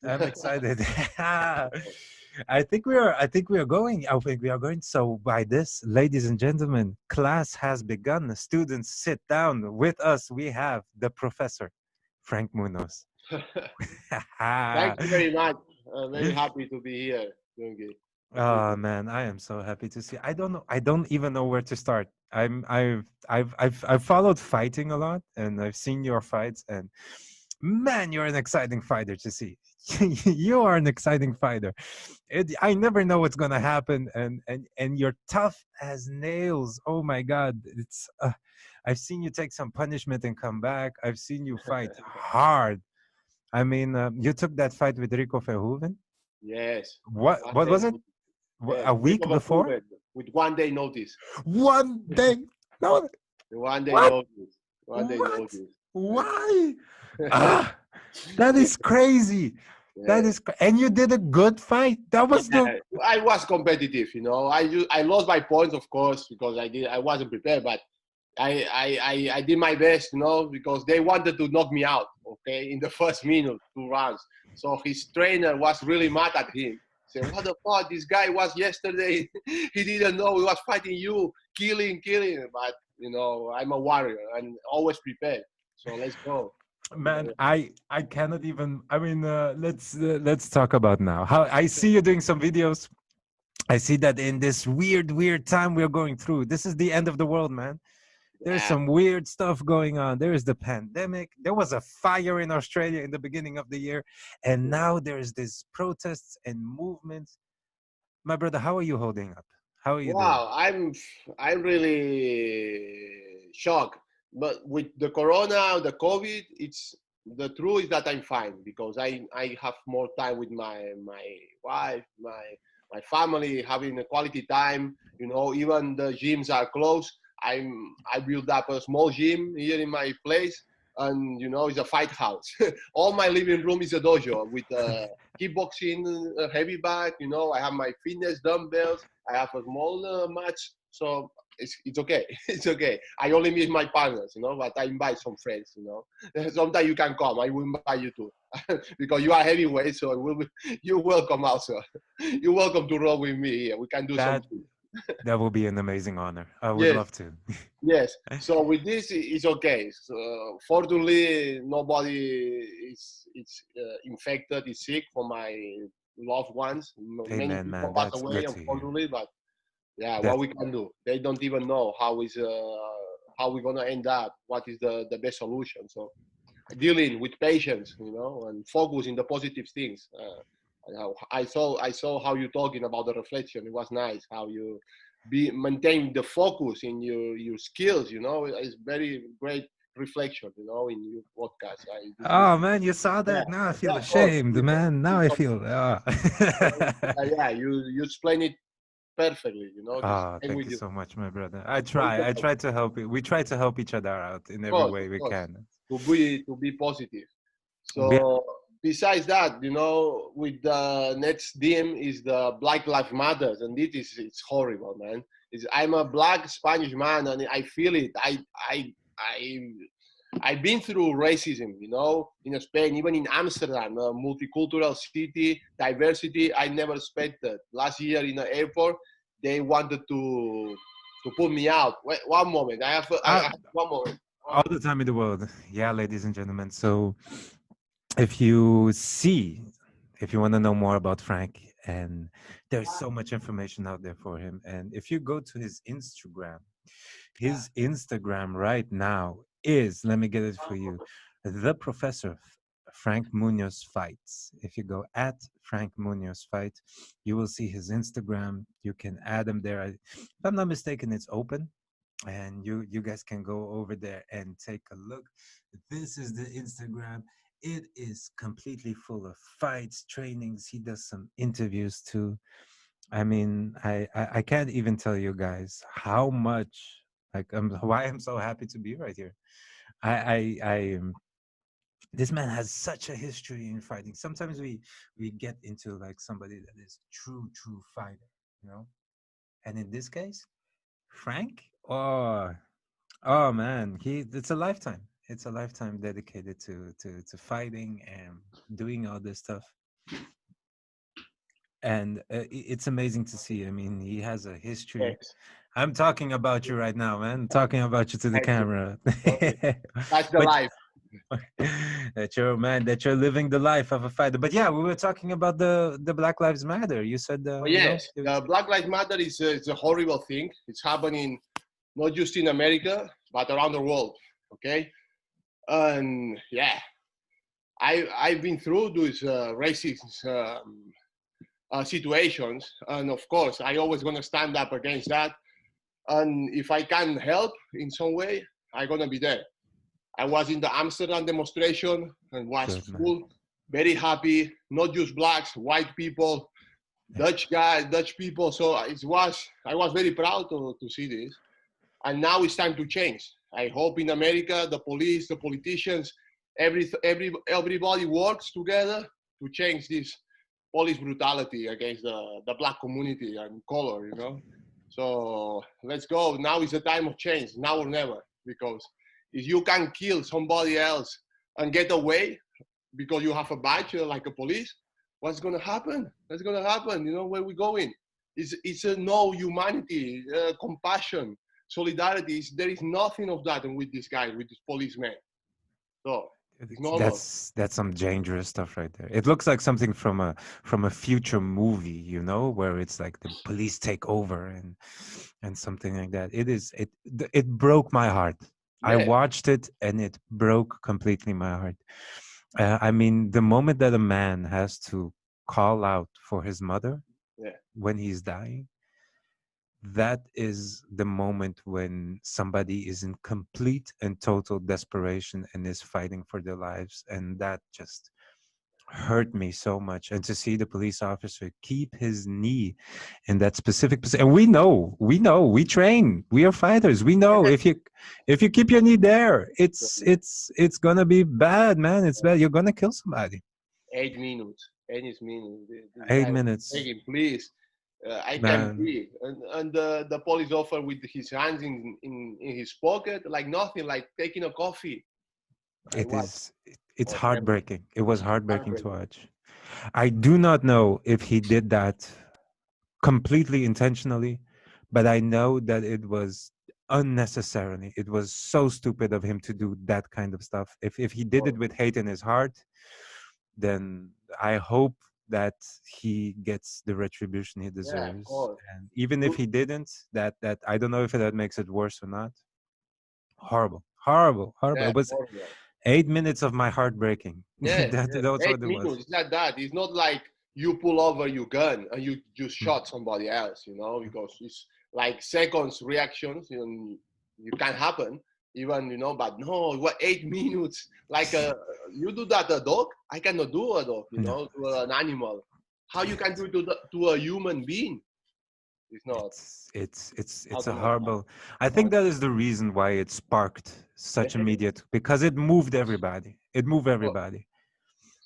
I'm excited. I think we are. I think we are going. I think we are going. So by this, ladies and gentlemen, class has begun. Students, sit down with us. We have the professor, Frank Munoz. Thank you very much. I'm very happy to be here. Jungi. Oh man, I am so happy to see. I don't know. I don't even know where to start. I've followed fighting a lot, and I've seen your fights, and man, you're an exciting fighter to see. You are an exciting fighter. I never know what's gonna happen, and you're tough as nails. Oh my God, it's. I've seen you take some punishment and come back. I've seen you fight hard. I mean, you took that fight with Rico Verhoeven. Yes. What? One What day, was it? yes. A Rick week of a before? proven with 1 day notice. One day? No. 1 day What? notice. 1 day What? notice. Why? Ah, that Yeah, is crazy. That yeah. is, and you did a good fight. That was the. Yeah, I was competitive, you know. I lost my points, of course, because I wasn't prepared, but I did my best, you know, because they wanted to knock me out, okay, in the first minute, 2 rounds. So his trainer was really mad at him. Said, "What the fuck? This guy was yesterday. He didn't know he was fighting you, killing." But you know, I'm a warrior and always prepared. So let's go. Man, I cannot even. I mean, let's talk about now. How I see you doing some videos. I see that in this weird time we're going through. This is the end of the world, man. There's Yeah. some weird stuff going on. There is the pandemic. There was a fire in Australia in the beginning of the year. And now there's this protests and movements. My brother, how are you holding up? How are you doing? Wow, I'm really shocked. But with the corona, the COVID, it's the truth is that I'm fine because I have more time with my wife, my family, having a quality time. You know, even the gyms are closed. I built up a small gym here in my place, and you know, it's a fight house. All my living room is a dojo with kickboxing, heavy bag. You know, I have my fitness dumbbells. I have a small match, so it's okay. It's okay. I only miss my partners, you know, but I invite some friends, you know. Sometimes you can come. I will invite you too, because you are heavyweight, so you're welcome also. You're welcome to roll with me here. We can do That something. that will be an amazing honor. I would Yes, love to. yes. So with this, it's okay. So fortunately, nobody is infected, is sick for my loved ones. Many Amen, people man. pass That's away, good to hear. unfortunately, but yeah, what That's we can do. They don't even know how we're gonna end up. What is the best solution? So dealing with patience, you know, and focus in the positive things. I saw how you talking about the reflection. It was nice how you be maintain the focus in your skills. You know, it's very great reflection. You know, in your podcast. This is Oh man, you saw yeah, that? Now I feel yeah, of course. ashamed, man. Now I feel Yeah, you explain it perfectly. You know, this Oh, same thank with you you. so much, my brother. I So try. I try to help you. We try to help each other out in every way of we course, can. to be positive. We So besides that, you know, with the next theme is the Black Lives Matters, and it's horrible, man. I'm a black Spanish man, and I feel it. I've been through racism, you know, in Spain, even in Amsterdam, a multicultural city, diversity. I never expected. Last year in the airport, they wanted to put me out. Wait, one moment. I uh, have one moment. all the time in the world. Yeah, ladies and gentlemen. So if you see, if you want to know more about Frank, and there's so much information out there for him. And if you go to his Instagram right now is, let me get it for you, the professor Frank Munoz fights. If you go at Frank Munoz fight, you will see his Instagram. You can add him there. If I'm not mistaken, it's open, and you guys can go over there and take a look. This is the Instagram. It is completely full of fights, trainings. He does some interviews too. I mean, I can't even tell you guys how much, like, why I'm so happy to be right here. I this man has such a history in fighting. Sometimes we get into like somebody that is true fighter, you know. And in this case, Frank, oh man, he it's a lifetime. It's a lifetime dedicated to fighting and doing all this stuff. And it's amazing to see. I mean, he has a history. Yes, I'm talking about you right now, man. Talking about you to the thank you. camera. Okay. That's the But life. that you're living the life of a fighter. But yeah, we were talking about the Black Lives Matter. You said, Oh, you know, yes, the Black Lives Matter is a horrible thing. It's happening not just in America, but around the world. Okay, and yeah, I've been through those racist situations, and of course, I always gonna stand up against that. And if I can help in some way, I'm gonna be there. I was in the Amsterdam demonstration and was good man. full, very happy. Not just blacks, white people, Yeah, Dutch guys, Dutch people. So I was very proud to see this. And now it's time to change. I hope in America, the police, the politicians, everybody works together to change this police brutality against the black community and color, you know. So let's go. Now is the time of change, now or never. Because if you can kill somebody else and get away because you have a badge like a police, what's gonna happen? What's gonna happen? You know where we going? It's a no humanity, compassion, solidarity. There is nothing of that with this guy, with this policeman. So it's normal. that's some dangerous stuff right there. It looks like something from a future movie, you know, where it's like the police take over and something like that. It broke my heart. I Yeah, watched it and it broke completely my heart. I mean, the moment that a man has to call out for his mother yeah, when he's dying, that is the moment when somebody is in complete and total desperation and is fighting for their lives. And that just hurt me so much. And to see the police officer keep his knee in that specific position, and we train, we are fighters, we know if you keep your knee there, it's gonna be bad, man. It's bad. You're gonna kill somebody. 8 minutes, 8 minutes. This Eight guy was minutes, begging, please. I can man. breathe. And the police officer with his hands in his pocket, like nothing, like taking a coffee. I It was is. It's oh, terrible. heartbreaking. It was heartbreaking to Heartbreaking. watch. I do not know if he did that completely intentionally, but I know that it was unnecessarily. It was so stupid of him to do that kind of stuff. If he did it Oh, with hate in his heart, then I hope that he gets the retribution he yeah, of deserves. course. And even if he didn't, that I don't know if that makes it worse or not. Horrible, horrible, horrible. Yeah, It was horrible. 8 minutes of my heart breaking. Yes, That yes. was Eight what it was. minutes. It's not that. It's not like you pull over your gun and you just Mm. shot somebody else, you know, because it's like seconds reactions, you know, you can happen even, you know, but no, what 8 minutes? Like you do that a dog? I cannot do a dog, you No, know, to an animal. How you can do it to a human being? It's not. it's How a can I? horrible. I How, think that is the reason why it sparked such yeah. immediate, because it moved everybody. It moved Oh, everybody.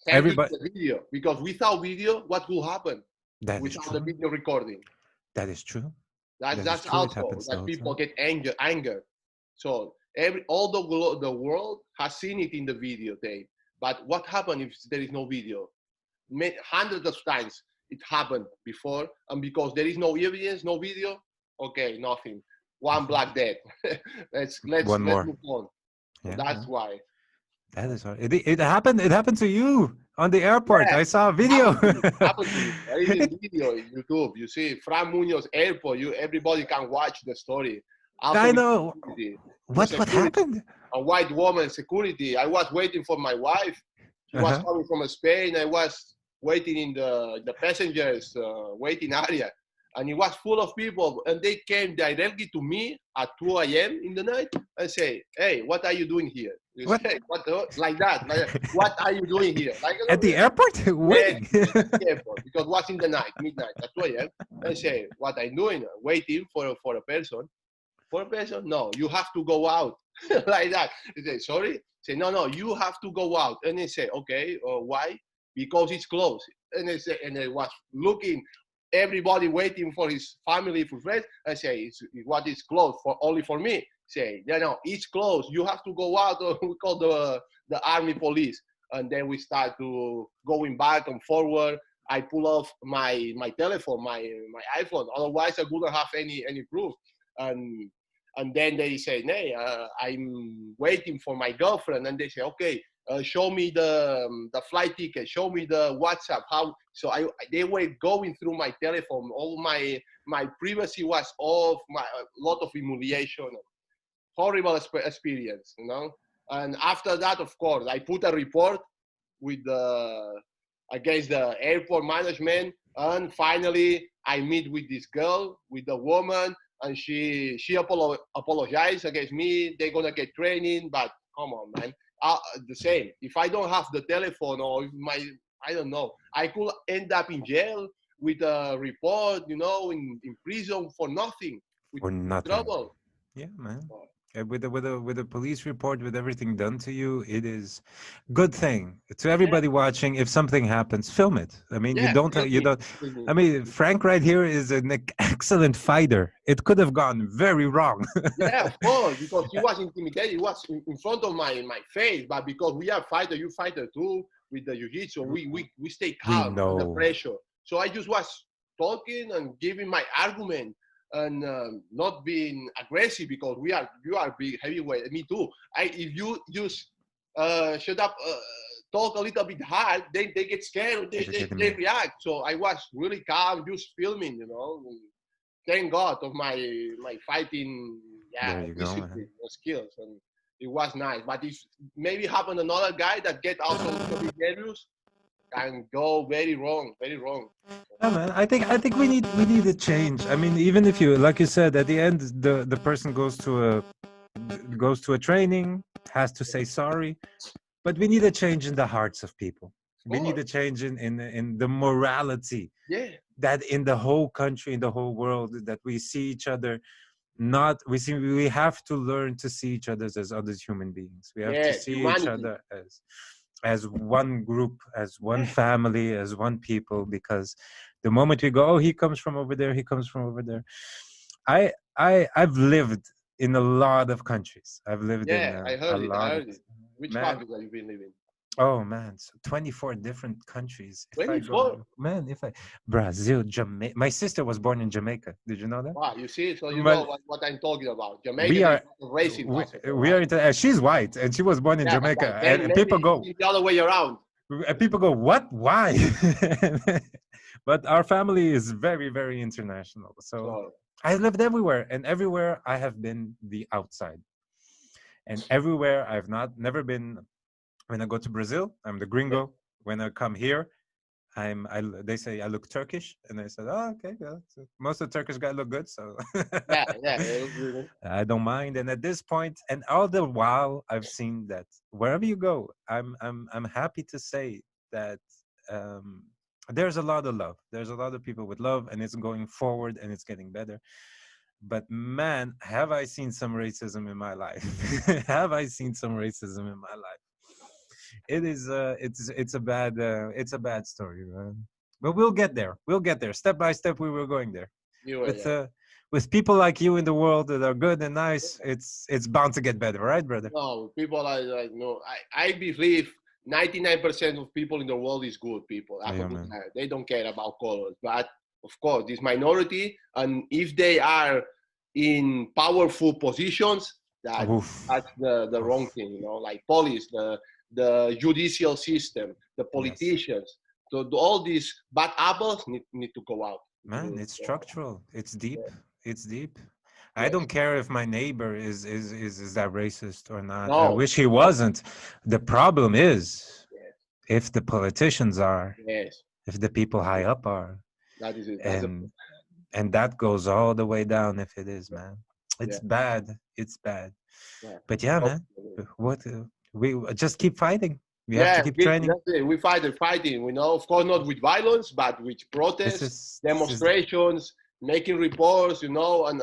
thank you to Everybody. the video because without video, what will happen That is without the true. video recording? That is true. That's That is that's true. It also happens the that whole people time. get anger. So all the world has seen it in the videotape. But what happened if there is no video? Hundreds of times it happened before, and because there is no evidence, no video, okay, nothing. One Mhm. black dead. Let's One more. move on. So Yeah, that's yeah. why. That is hard. It happened. It happened to you on the airport. Yeah, I saw a it video. happened to me. Happened to me. There is in video in YouTube. You see, Fran Munoz Airport. Everybody can watch the story. Also I with know. security, with What security, happened? a white woman security. I was waiting for my wife. She was Uh-huh. coming from Spain. I was waiting in the passengers waiting area, and it was full of people. And they came directly to me at 2 a.m. in the night and say, "Hey, what are you doing here?" You What? say, "What like that? Like, what are you doing here?" Like, At the airport? yes, Waiting. yes, at the airport because it was in the night, midnight at 2 a.m. I say, "What I'm doing? Waiting for a person." For a person, no, you have to go out like that. He say, sorry. Say, no, you have to go out. And they say, okay, why? Because it's closed. And they say, and I was looking, everybody waiting for his family, for friends. I say, what is closed for only for me? Say, no, it's closed. You have to go out. Or we call the army police. and then we start to going back and forward. I pull off my telephone, my iPhone. Otherwise, I wouldn't have any proof. And and then they say, "Hey, I'm waiting for my girlfriend." And they say, "Okay, show me the flight ticket. Show me the WhatsApp." How? So they were going through my telephone. All my privacy was off. My a lot of humiliation, horrible experience, you know. And after that, of course, I put a report with the against the airport management, and finally I meet with this girl, with the woman, and she apologized against me. They're gonna get training, but come on, man. The same. If I don't have the telephone, or if I don't know, I could end up in jail with a report, you know, in prison for nothing, Or with nothing. trouble. Yeah, man. With a police report, with everything done to you, it is good thing to Yeah, everybody watching. If something happens, film it. I mean, you yeah, don't tell you me. don't. I mean, Frank right here is an excellent fighter. It could have gone very wrong. Yeah, of course, because he was intimidated. He was in front of my face, but because we are fighter, you fighter too with the jiu-jitsu, we stay We calm under know. pressure. So I just was talking and giving my argument and not being aggressive because you are big heavyweight. Me too. If you just shut up, talk a little bit hard, they get scared. They're They getting- react. So I was really calm, just filming, you know. Thank God of my fighting, There yeah, you go, man. discipline and skills, and it was nice. But if maybe happen another guy that get also a little bit nervous, can go very wrong, very wrong. Yeah, man. I think we need a change. I mean, even if you, like you said, at the end, the person goes to a training, has to say sorry, but we need a change in the hearts of people. Of We need course, a change in the morality yeah, that in the whole country, in the whole world, that we see each other. Not we have to learn to see each other as other human beings. We have to yes, see each humanity, other as one group, as one yeah, family, as one people. Because the moment we go, oh, he comes from over there, he comes from over there. I've lived in a lot of countries. I've lived in yeah. I a heard it. I lot of heard it. Which man. country have you been living? Oh man, so 24 different countries. If I go, 24. man, if I Brazil, Jamaica. My sister was born in Jamaica. Did you know that? Wow, you see, so you know But what I'm talking about. Jamaica, we there's are racing basketball, we are right? she's white and she was born in Yeah, but Jamaica, then and maybe it's the other way around. people go, what, why? But our family is very, very international. So So I lived everywhere, and everywhere I have been the outside, and everywhere I've not never been. When I go to Brazil, I'm the yeah, gringo. When I come here, they say I look Turkish, and I said, oh, okay, yeah, so most of the Turkish guys look good, so yeah, yeah. It looks really- I don't mind. And at this point, and all the while, I've seen that wherever you go, I'm happy to say that um, there's a lot of love. There's a lot of people with love, and it's going forward, and it's getting better. But man, have I seen some racism in my life? Have I seen some racism in my life? It is it's a bad story, man. But we'll get there. We'll get there. Step by step we were going there. You were, With yeah. with people like you in the world that are good and nice, it's bound to get better, right, brother? No, people are like, no, I believe 99% of people in the world is good people. Have a Yeah, good man. time. They don't care about colors. But of course, this minority, and if they are in powerful positions, Oof. that's the wrong Oof. thing, you know, like police, the judicial system, the Yes. politicians. So all these bad apples need to go out. Man, it's structural. It's deep. Yeah, It's deep. I yes. don't care if my neighbor is that racist or not. I No, wish he no. wasn't. The problem is Yes, if the politicians are, yes. if the people high up are, That is it. That's a and and that goes all the way down if it is, man. It's yeah, bad. It's bad. yeah. But yeah, Oh, man. What we just keep fighting. We have to yeah, keep training. that's it. We fighting. We know, of course, not with violence, but with This protests, is this is demonstrations, making reports, you know, and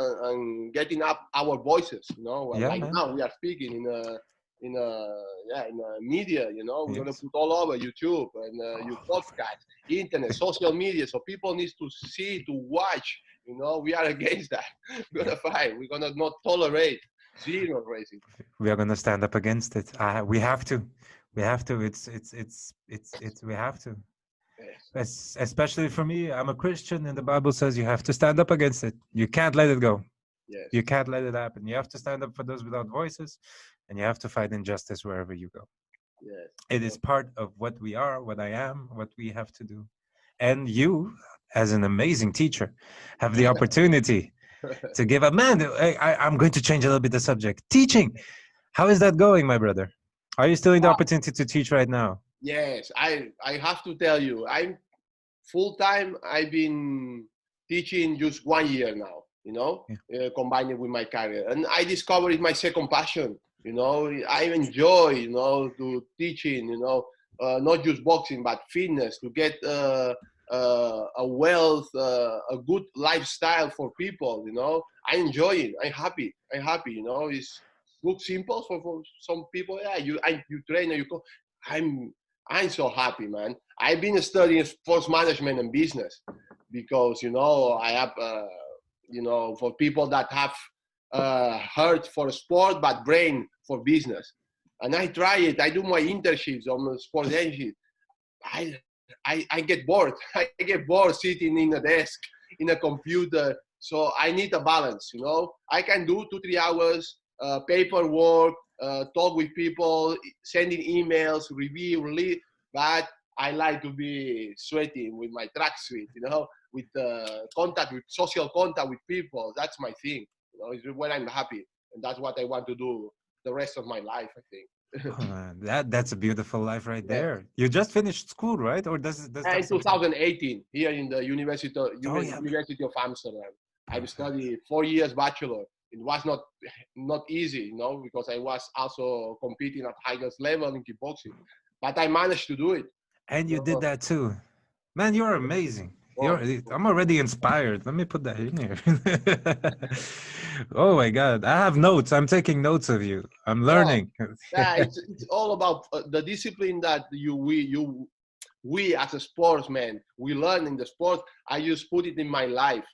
getting up our voices. You know, yeah, like man. now we are speaking in a media. You know, we're gonna Yes. put all over YouTube and your podcast, internet, social media, so people need to see, to watch. You know, we are against that. We're gonna fight. We're gonna not tolerate zero racism. We are gonna stand up against it. We have to. We have to. It's. We have to. Yes, Especially for me, I'm a Christian, and the Bible says you have to stand up against it. You can't let it go. yes, You can't let it happen. You have to stand up for those without voices, and you have to fight injustice wherever you go. yes. It is part of what we are, what I am, what we have to do. And you, as an amazing teacher, have the opportunity to give a man. I'm going to change a little bit the subject. Teaching. How is that going, my brother? Are you still in the opportunity to teach right now? Yes, I have to tell you, I'm full time. I've been teaching just 1 year now, Yeah. combining with my career, and I discovered it's my second passion. I enjoy, to teaching. Not just boxing but fitness to get a wealth, a good lifestyle for people. I enjoy it. I'm happy. I'm happy. It's looks simple for some people. Yeah, you train and you go. I'm I'm so happy, man. I've been studying sports management and business because I have for people that have heart for sport but brain for business. And I try it. I do my internships on sports engine. I, I get bored. I get bored sitting in a desk in a computer. So I need a balance. I can do 2-3 hours paperwork, talk with people, sending emails, review, but I like to be sweating with my tracksuit, with contact, with social contact with people. That's my thing. It's when I'm happy, and that's what I want to do the rest of my life, I think. Oh man, that's a beautiful life right Yeah. there. You just finished school, right? Or does that In something? 2018, here in the Oh yeah. University of Amsterdam, I've Perfect. studied 4 years bachelor. It was not easy, because I was also competing at highest level in kickboxing, but I managed to do it. And you did that too. Man, you're amazing. You're Oh, I'm already inspired. Let me put that in here. Oh my god. I have notes. I'm taking notes of you. I'm oh, learning. yeah, it's all about the discipline that we as a sportsman we learn in the sport. I just put it in my life.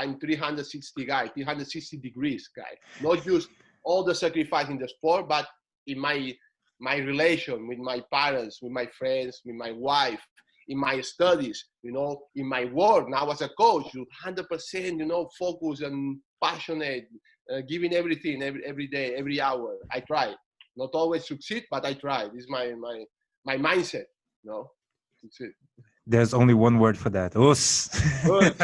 I'm 360 degrees guy. Not just all the sacrifice in the sport, but in my relation with my parents, with my friends, with my wife, in my studies, in my work now as a coach. You 100%, focus and passionate, giving everything every day, every hour. I try. Not always succeed, but I try. This is my mindset. That's it. There's only one word for that. Us. Good.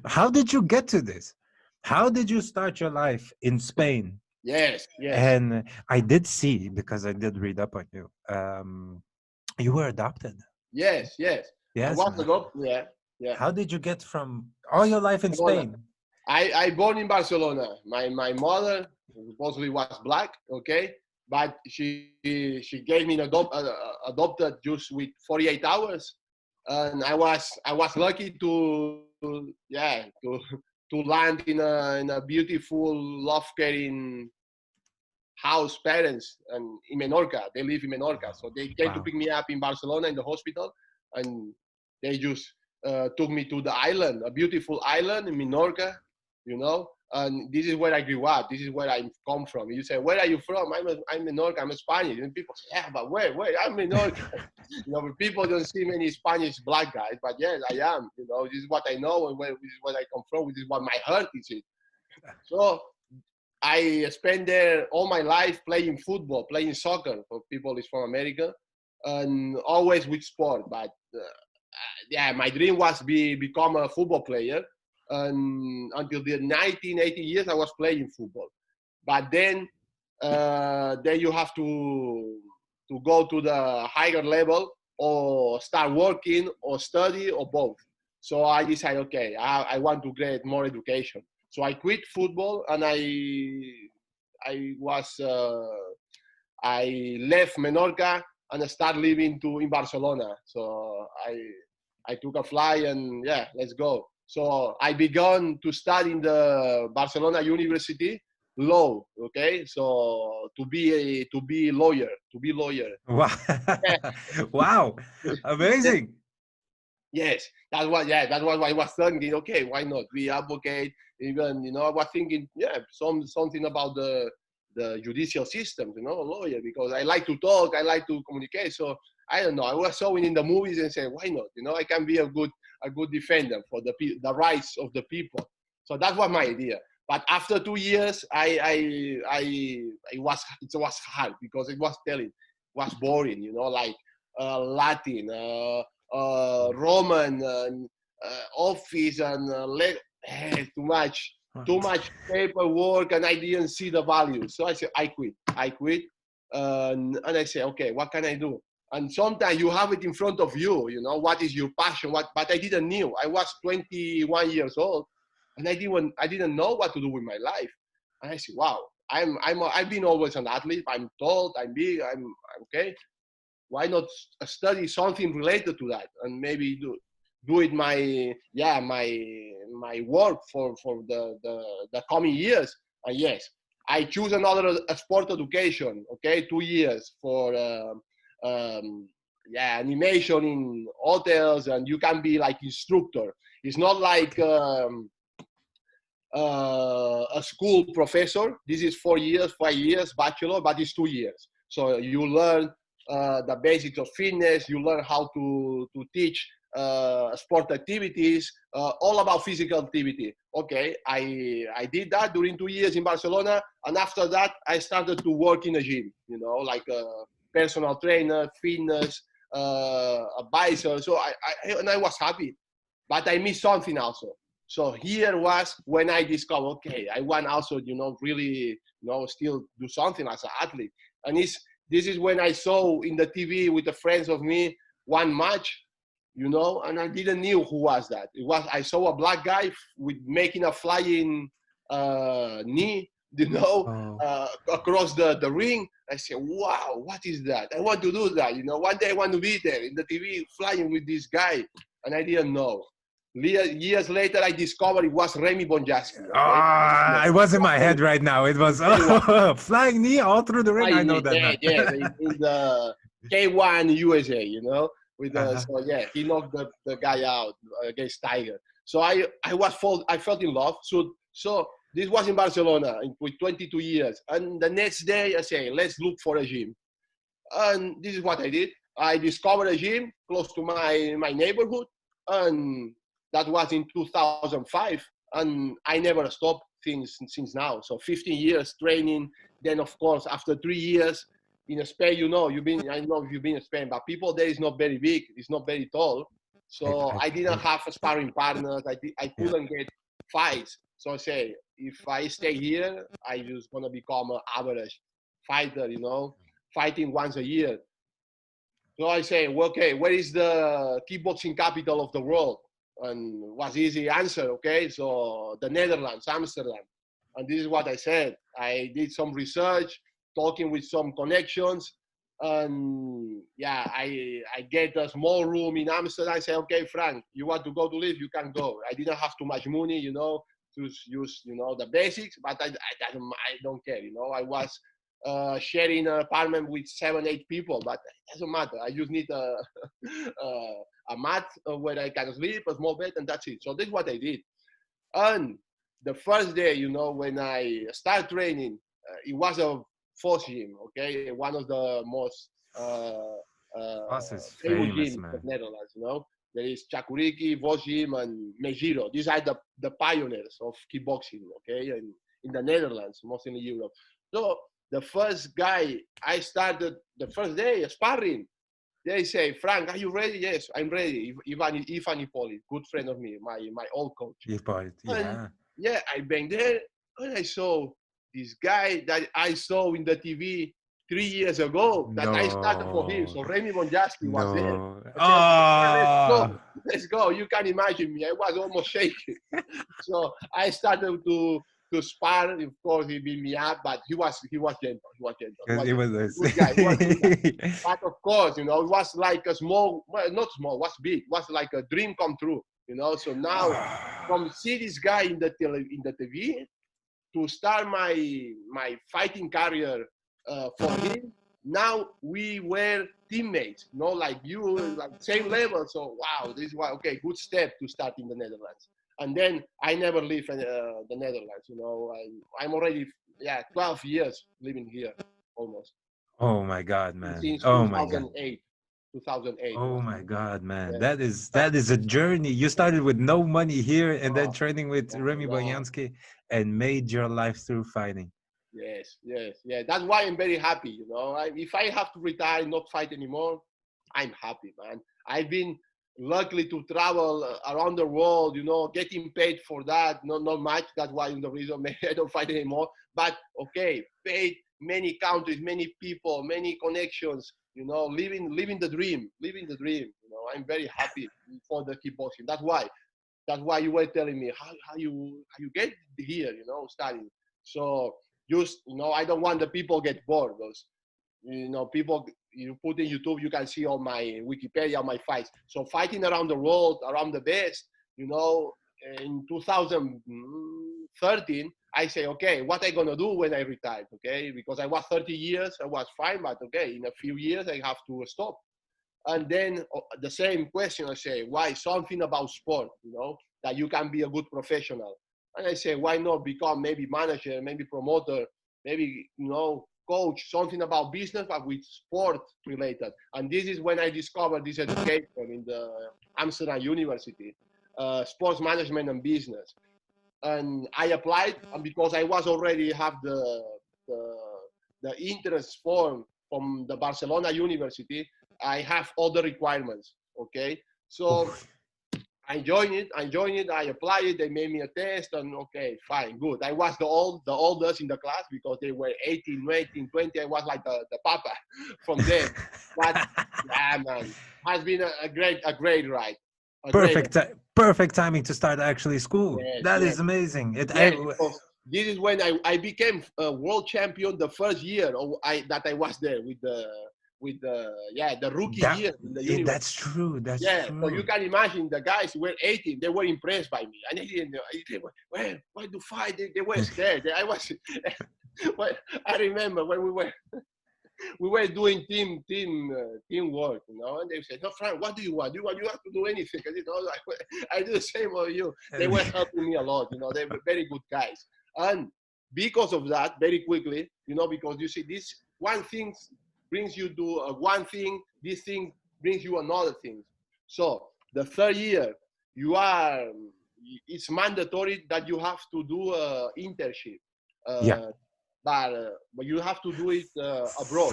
How did you get to this? How did you start your life in Spain? Yes, yes, And I did see, because I did read up on you, you were adopted. yes, yes. I Yes, was man. a go. Yeah, yeah. How did you get from all your life in Barcelona. Spain? I born in Barcelona. My mother supposedly was black, okay, but she gave me adopted just with 48 hours, and I was lucky to land in a beautiful love caring house parents and in Menorca. They live in Menorca, so they came to Wow. pick me up in Barcelona in the hospital, and they just took me to the island, a beautiful island in Menorca, And this is where I grew up. This is where I come from. You say, "Where are you from?" I'm Menorca. I'm Spanish. And people say, "Yeah, but where? Where? I'm Menorca." People don't see many Spanish black guys, but yes, I am. This is what I know, and this is where I come from. This is what my heart is. So I spent there all my life playing football, playing soccer. For people is from America, and always with sport. But yeah, my dream was become a football player. And until the 1980 years, I was playing football. But then you have to go to the higher level or start working or study or both. So I decided, okay, I want to get more education. So I quit football and I was I left Menorca and I started living in Barcelona. So I took a flight and yeah, let's go. So I began to study in the Barcelona University law. Okay, so to be lawyer. Wow. Wow. Amazing. Yes, that's what I was thinking. Okay, why not? We advocate, even I was thinking, yeah, something about the judicial system, you know, a lawyer, because I like to talk, I like to communicate. So I don't know. I was showing in the movies and saying, why not? You know, I can be a good defender for the rights of the people. So that was my idea. But after 2 years, it was hard because it was boring. You know, like Latin, Roman, office, and too much paperwork, and I didn't see the value. So I said, I quit, and I said, okay, what can I do? And sometimes you have it in front of you, you know, what is your passion? But I didn't know. I was 21 years old, and I didn't know what to do with my life. And I said, wow, I've been always an athlete. I'm tall, I'm big, I'm okay. Why not study something related to that, and maybe do it my work for the coming years? And yes, I choose another sport education. Okay, 2 years for animation in hotels, and you can be like instructor. It's not like a school professor. This is 4 years, 5 years, bachelor, but it's 2 years. So you learn the basics of fitness. You learn how to teach sport activities, all about physical activity. Okay, I did that during 2 years in Barcelona, and after that I started to work in a gym. You know, like a personal trainer, fitness advisor. So I was happy, but I missed something also. So here was when I discovered, okay, I want also, you know, really, you know, still do something as an athlete. And this is when I saw in the TV with the friends of me one match, you know, and I didn't knew who was that. I saw a black guy with making a flying knee, you know, across the ring. I said, wow, what is that? I want to do that. You know, one day I want to be there in the TV flying with this guy. And I didn't know. Years later, I discovered it was Remy Bonjasky. Okay? It was in my head right now. It was flying knee all through the ring. I know that now. Yeah, in the K1 USA, you know. So yeah, he knocked the guy out against Tiger. So I felt in love. So this was in Barcelona with 22 years. And the next day I say, let's look for a gym. And this is what I did. I discovered a gym close to my neighborhood, and that was in 2005. And I never stopped since now. So 15 years training. Then of course, after 3 years in Spain, you know, I know you've been in Spain, but people there is not very big. It's not very tall. So I didn't have sparring partners. I couldn't get fights. So I say, if I stay here, I just gonna become an average fighter, you know, fighting once a year. So I say, well, okay, where is the kickboxing capital of the world? And was easy answer, okay? So the Netherlands, Amsterdam. And this is what I said. I did some research, talking with some connections. And yeah, I get a small room in Amsterdam. I say, okay, Frank, you want to go to live? You can go. I didn't have too much money, you know, to use, you know, the basics, but I don't care, you know. I was sharing an apartment with 7, 8 people, but it doesn't matter. I just need a mat where I can sleep, a small bed, and that's it. So that's what I did. And the first day, you know, when I started training, it was a Foss gym, okay, one of the most Foss famous famous, gyms man. of Netherlands. You know, there is Chakuriki, Vos Gym, and Megiro. These are the pioneers of kickboxing, okay, and in the Netherlands, mostly in Europe. So the first guy I started the first day sparring. They say, Frank, are you ready? Yes, I'm ready. Ivan Ipoli, good friend of me, my old coach. And yeah, I went there and I saw this guy that I saw in the TV 3 years ago that I started for him. So Remy Bonjasky was there. I said, let's go. You can imagine me. I was almost shaking. So I started to spar. Of course, he beat me up, but he was gentle. He was good guy. He was good guy. But of course, you know, it was like a small, well, not small, it was big. It was like a dream come true, you know. So now, from see this guy in the TV to start my fighting career for him, now we were teammates, you know, like you, like same level. So wow, this was okay, good step to start in the Netherlands. And then I never leave the Netherlands, you know. I'm already yeah, 12 years living here almost. Oh my God, man. Since Oh my God. 2008. 2008 Oh was. my God, man. Yeah. That is a journey. You started with no money here and then Oh, training with yeah, Remy no. Boyansky and made your life through fighting. Yes, yes, yeah. That's why I'm very happy. If I have to retire and not fight anymore, I'm happy, man. I've been lucky to travel around the world, getting paid for that. Not much. That's why the reason maybe I don't fight anymore. But okay, paid many countries, many people, many connections. Living the dream, living the dream. I'm very happy for the kickboxing. That's why you were telling me how you get here, studying. So just I don't want the people get bored because people you put in YouTube, you can see all my Wikipedia, all my fights. So fighting around the world, around the best, in 2013, I say, okay, what I gonna do when I retire? Okay, because I was 30 years, I was fine, but okay, in a few years I have to stop. And then the same question, I say, why something about sport, that you can be a good professional. And I say, why not become maybe manager, maybe promoter, maybe, coach, something about business, but with sport related. And this is when I discovered this education in the Amsterdam University, sports management and business. And I applied, and because I was already have the, the interest form from the Barcelona University, I have all the requirements. Okay, so Oof. I joined it, I applied it, they made me a test, and okay, fine, good. I was the oldest in the class because they were 18, 19, 20. I was like the papa from them. But yeah, man, has been a great ride. A great Perfect timing to start actually school. Yes, That yes. is amazing. Yes, because this is when I became a world champion the first year that I was there with the rookie that year in the university. that's true. That's Yeah, so you true. can imagine the guys who were 18, they were impressed by me. And they didn't know. They were, well, why do fight? They were scared. I was, well, I remember when we were doing teamwork, and they said, "No, Frank, what do you want? You have to do anything." I do the same for you. They were helping me a lot. They were very good guys, and because of that, very quickly, because you see, this one thing brings you to one thing. This thing brings you another thing. So the third year, you are. It's mandatory that you have to do a internship. Yeah. Uh, but you have to do it abroad.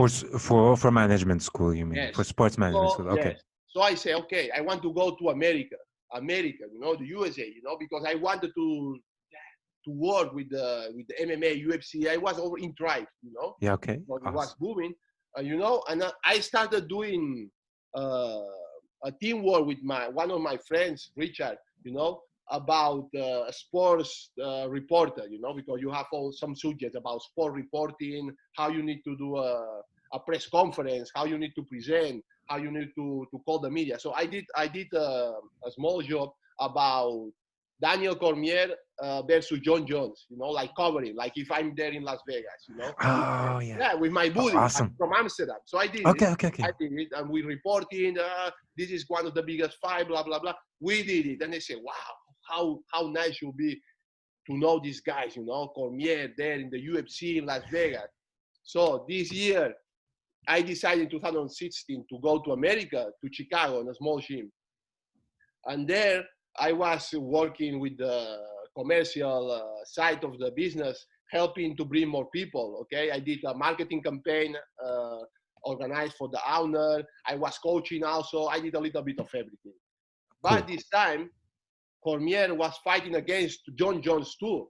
For management school, you mean? For Yes. sports management So school. Okay. yes. So I say, okay, I want to go to America, the USA, because I wanted to work with the MMA, UFC. I was over in Tribe, Yeah, okay. because it was Awesome. booming, and I started doing uh, a teamwork with one of my friends, Richard, about sports reporter, because you have some subjects about sport reporting, how you need to do a press conference, how you need to present, how you need to call the media. So I did a small job about Daniel Cormier versus John Jones, like covering, like if I'm there in Las Vegas, Oh yeah. yeah, with my buddy Awesome. from Amsterdam. So I did it. Okay, okay, I okay. did it, and we reporting. This is one of the biggest fight. Blah blah blah. We did it, and they say, "Wow, how nice you'll be to know these guys." Cormier there in the UFC in Las Vegas. So this year, I decided in 2016 to go to America, to Chicago, in a small gym, and there I was working with the commercial side of the business, helping to bring more people. Okay, I did a marketing campaign organized for the owner. I was coaching also. I did a little bit of everything. But Cool. this time, Cormier was fighting against John Jones too.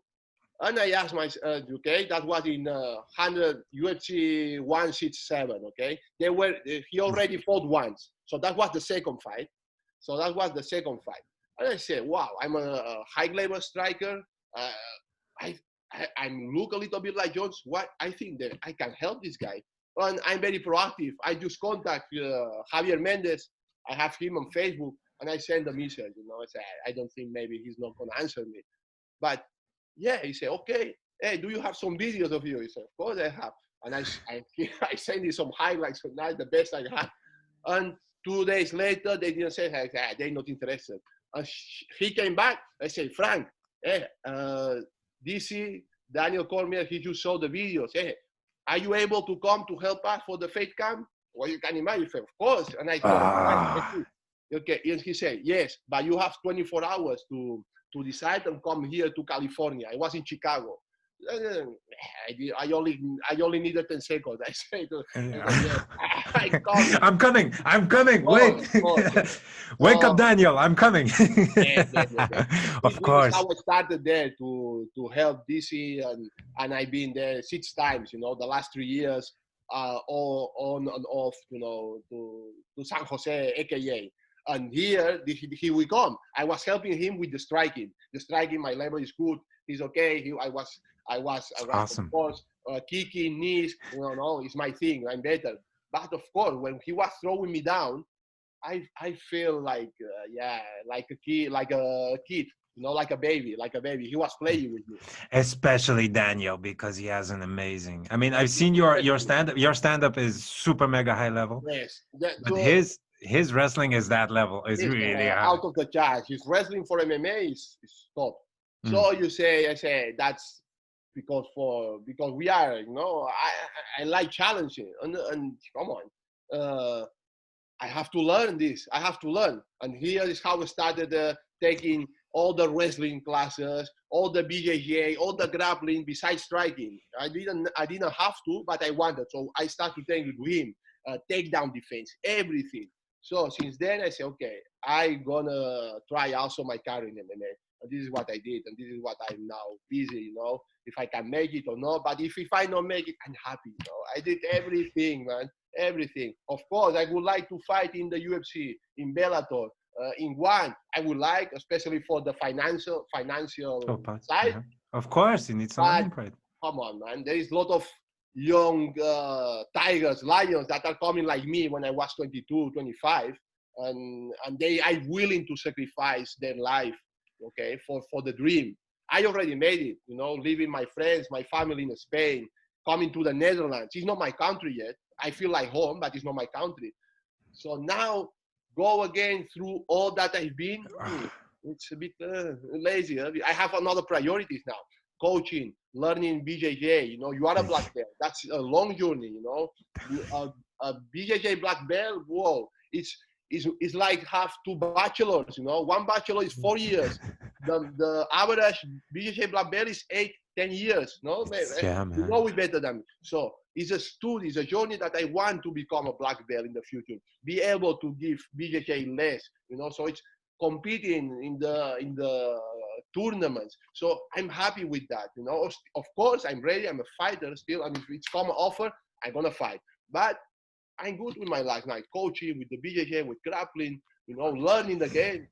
And I asked myself, okay, that was in 100 UFC 167. Okay, he already fought once, so that was the second fight. And I said, wow, I'm a high level striker. Uh, I, I look a little bit like Jones. What I think that I can help this guy, and I'm very proactive. I just contact Javier Mendez. I have him on Facebook, and I send a message. I say, I don't think maybe he's not gonna answer me, but yeah, he said, okay. Hey, do you have some videos of you? He said, of course I have. And I sent him some highlights from that, the best I had. And 2 days later, they didn't say, hey, they're not interested. And he came back. I said, Frank, hey, DC Daniel called me and he just saw the videos. Hey, are you able to come to help us for the faith camp? Well, you can imagine. Of course. And I told him, Ah, okay. And he said, yes, but you have 24 hours to decide and come here to California. I was in Chicago. I only needed 10 seconds. I said, yeah. yeah, I come. I'm coming. Of Wait. course. Wake up, So, Daniel. I'm coming. yeah. Of This is course. how I started there to help DC, and I've been there 6 times. The last 3 years, all on and off. To San Jose, AKA. And here we come. I was helping him with the striking. The striking, my level is good. He's okay. Of Awesome. course, kicking knees. No, it's my thing. I'm better. But of course, when he was throwing me down, I feel like like a kid, like a baby, He was playing with me. Especially Daniel, because he has an amazing. I mean, I've He's seen your wrestling. stand up. Your stand up is super mega high level, Yes, but his wrestling is that level. It's he's really high. out of the charge. He's wrestling for MMA is top. Mm. So I say that's because we are, I like challenging and come on. I have to learn this. I have to learn. And here is how I started taking all the wrestling classes, all the BJJ, all the grappling besides striking. I didn't have to, but I wanted. So I started to take with him, takedown defense, everything. So since then I say, okay, I gonna try also my career in MMA. And this is what I did, and this is what I'm now busy, if I can make it or not. But if I don't make it, I'm happy, I did everything, man. Everything. Of course, I would like to fight in the UFC, in Bellator, in one. I would like, especially for the financial Oh, but side. yeah. Of course, you need some But name pride. come on, man, there is a lot of young tigers, lions that are coming like me when I was 22, 25, and they are willing to sacrifice their life, okay, for the dream. I already made it, leaving my friends, my family in Spain, coming to the Netherlands. It's not my country yet. I feel like home, but it's not my country. So now go again through all that I've been. It's a bit lazy. I have another priorities now. Coaching, learning BJJ. You are a black belt. That's a long journey. A BJJ black belt. Whoa, it's like have two bachelors. One bachelor is 4 years. The average BJJ black belt is 8, 10 years. No, Yeah, you man. know it better than me. So it's a study, it's a journey that I want to become a black belt in the future. Be able to give BJJ less. So it's competing in the tournaments. So I'm happy with that. Of course, I'm ready. I'm a fighter still. And if it's come offer, I'm gonna fight. But I'm good with my life now. Coaching with the BJJ, with grappling. Learning the game.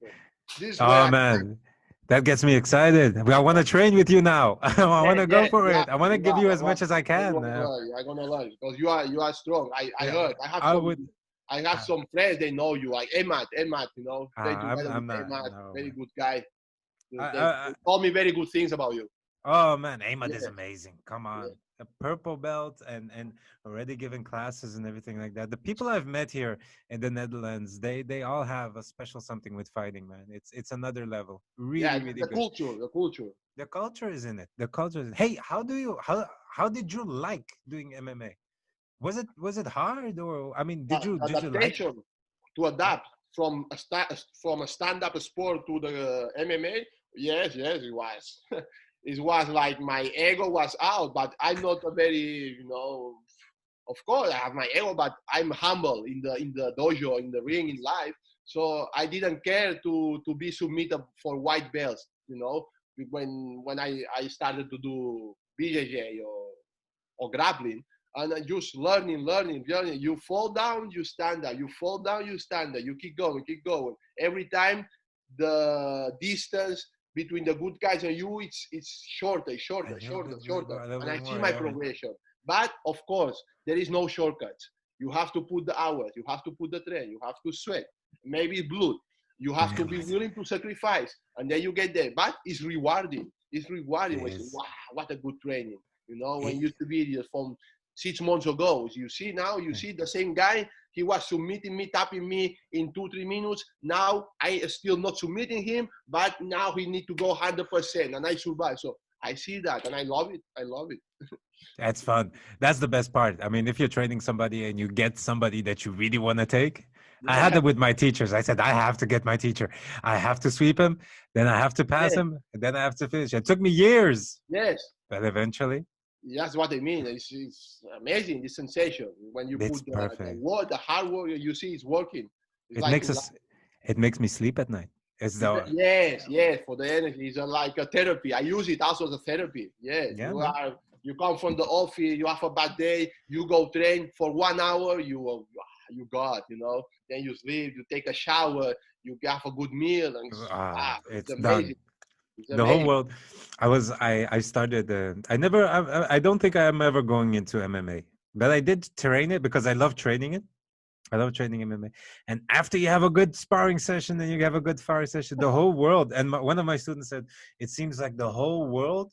This is where Oh I'm. man, that gets me excited. I want to train with you now. I want to go for Yeah. it. I want to give you as much as I can. I'm gonna learn because you are strong. I Yeah, heard. I would. I have some friends. They know you, like Emad. Play I'm. together with I'm not. Emad. No, Very man. good guy. I, They I, told me very good things about you. Oh man, Ahmad is Yes, amazing. Come yes. on. A purple belt and already giving classes and everything like that. The people I've met here in the Netherlands, they all have a special something with fighting, man. It's another level. Really, Yeah, really the good. culture, the culture. The culture is in it. The culture is Hey, how did you like doing MMA? Was it hard, or I mean, did you like it? Adaptation to adapt from a stand-up sport to the MMA. Yes, it was. It was like my ego was out, but I'm not a very, of course I have my ego, but I'm humble in the dojo, in the ring, in life. So I didn't care to be submitted for white belts, when I started to do BJJ or grappling, and I just learning. You fall down, you stand up. You fall down, you stand up. You keep going, keep going. Every time the distance between the good guys and you, it's shorter, A shorter, little shorter, bit, shorter. a little And bit I see more, my yeah. progression. But of course, there is no shortcuts. You have to put the hours. You have to put the train. You have to sweat. Maybe blood. You have to be willing to sacrifice, and then you get there. But it's rewarding. It's rewarding It when you say, is. "Wow, what a good training!" When It, used to be from 6 months ago. You see now, you see the same guy. He was submitting me, tapping me in 2, 3 minutes. Now I still not submitting him, but now he need to go 100%, and I survive. So I see that, and I love it. I love it. That's fun. That's the best part. I mean, if you're training somebody and you get somebody that you really want to take, I had Yeah. it with my teachers. I said, I have to get my teacher. I have to sweep him, then I have to pass Yes. him, and then I have to finish. It took me years, Yes. but eventually, That's what I mean. It's amazing, this sensation when you it's put perfect. the hard work you see is working. It's It like makes us. It makes me sleep at night. It's the yes, yes, for the energy. It's like a therapy. I use it also as a therapy. Yes, yeah, man. you come from the office, you have a bad day, you go train for 1 hour, you got, then you sleep, you take a shower, you have a good meal, and it's It's amazing. done. It's The whole amazing. world. I started. I never. I don't think I'm ever going into MMA, but I did train it because I love training it. I love training MMA. And after you have a good sparring session and you have a good sparring session, the whole world, and one of my students said, it seems like the whole world,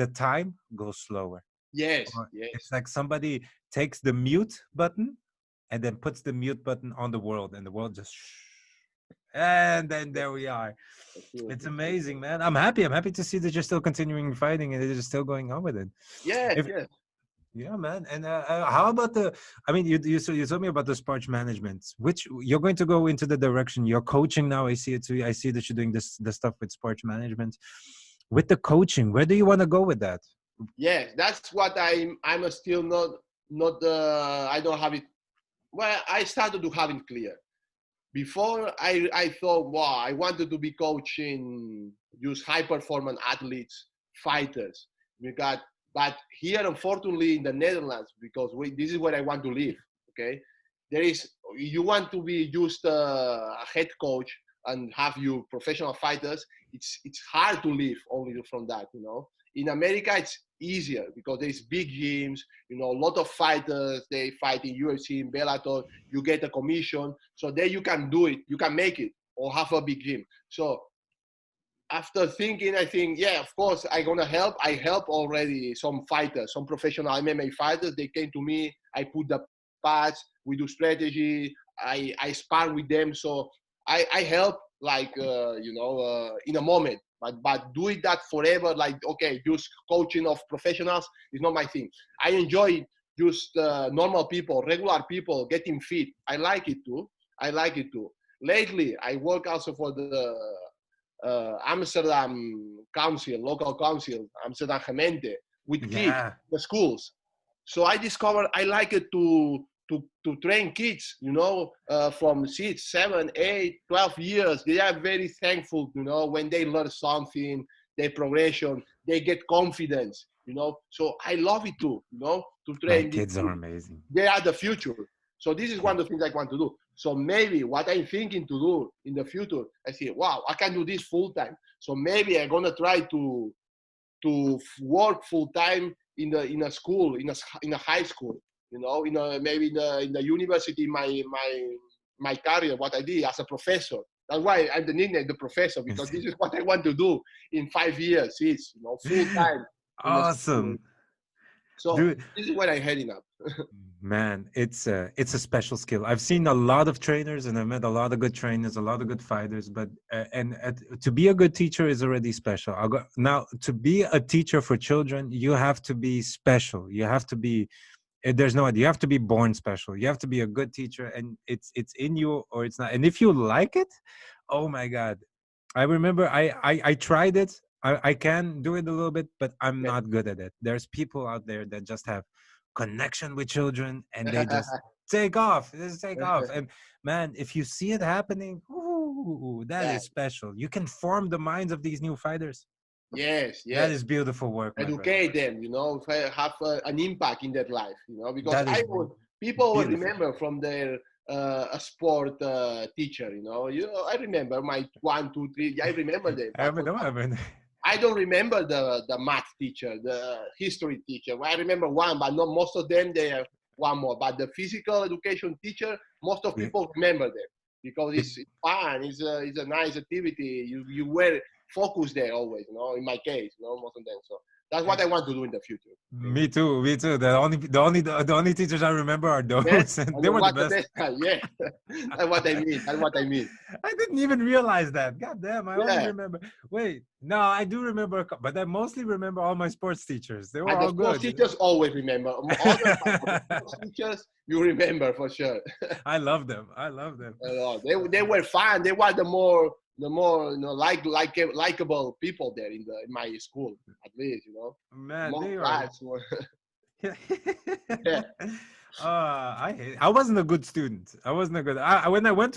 the time goes slower. Yes, Or yes. it's like somebody takes the mute button and then puts the mute button on the world, and the world just shh. And then there we are. For sure, It's for sure. amazing, man. I'm happy. I'm happy to see that you're still continuing fighting and they're still going on with it. Yes, If yes. yeah, man. And how about the? I mean, you told me about the sports management, which you're going to go into the direction you're coaching now. I see it too. I see that you're doing the stuff with sports management. With the coaching, where do you want to go with that? Yes, that's what I'm still not I don't have it. Well, I started to have it clear. Before I thought, wow, I wanted to be coaching just high performance athletes, fighters. Because, but here, unfortunately, in the Netherlands, because this is where I want to live. Okay, there is you want to be just a head coach and have you professional fighters. It's hard to live only from that. In America, it's easier because there's big gyms. A lot of fighters they fight in UFC, in Bellator. You get a commission, so there you can do it, you can make it, or have a big gym. So after thinking, I think, yeah, of course, I'm gonna help. I help already some fighters, some professional MMA fighters. They came to me. I put the patch. We do strategy. I spar with them. So I help like in a moment. But doing that forever, like okay, just coaching of professionals is not my thing. I enjoy just normal people, regular people getting fit. I like it too. I like it too. Lately, I work also for the Amsterdam Council, local council, Amsterdam Gemeente, with kids, Yeah, the schools. So I discovered I like it to train kids, from 6, 7, 8, 12 years. They are very thankful, when they learn something, their progression, they get confidence. So I love it too, to man, train these kids are kids. amazing. They are the future. So this is one Kid. of the things I want to do. So maybe what I'm thinking to do in the future, I say, wow, I can do this full time. So maybe I'm gonna try to work full time in a school, in a high school, maybe in the university, my career, what I did as a professor. That's why I'm the nickname the professor, because this is what I want to do in 5 years. Is full time in a school. Awesome, So dude. this is where I'm heading up. Man, it's a special skill. I've seen a lot of trainers and I've met a lot of good trainers, a lot of good fighters. But to be a good teacher is already special. Now, to be a teacher for children, you have to be special. You have to be. There's no idea. You have to be born special. You have to be a good teacher, and it's in you or it's not. And if you like it, oh my God! I remember I tried it. I can do it a little bit, but I'm not good at it. There's people out there that just have connection with children and they just take off. They just take off. And man, if you see it happening, ooh, that Yeah. is special. You can form the minds of these new fighters. Yes, That yes. is beautiful work, my brother. Educate them, have an impact in their life, because That is people will beautiful. remember from their a sport teacher, I remember my 1, 2, 3, I remember them, I but remember, I mean, I don't remember the math teacher, the history teacher. Well, I remember one, but not most of them. They have one more. But the physical education teacher, most of yeah, people remember them because it, it's fun. It's a nice activity. You were focused there always. In my case, most of them. So That's what I want to do in the future. Me too. Me too. The only teachers I remember are Yes, those, and and they then were the what the best. best time? Yeah, that's what I mean. That's what I mean. I didn't even realize that. God damn! I only Yeah, remember. Wait, no, I do remember, but I mostly remember all my sports teachers. They were and the all sports good. teachers always remember. Other sports teachers, you remember for sure. I love them. I love them. They were fun. They were the more likable people there in my school, at least, Man, more they are. class. More, Yeah. yeah, I wasn't a good student. I wasn't a good. When I went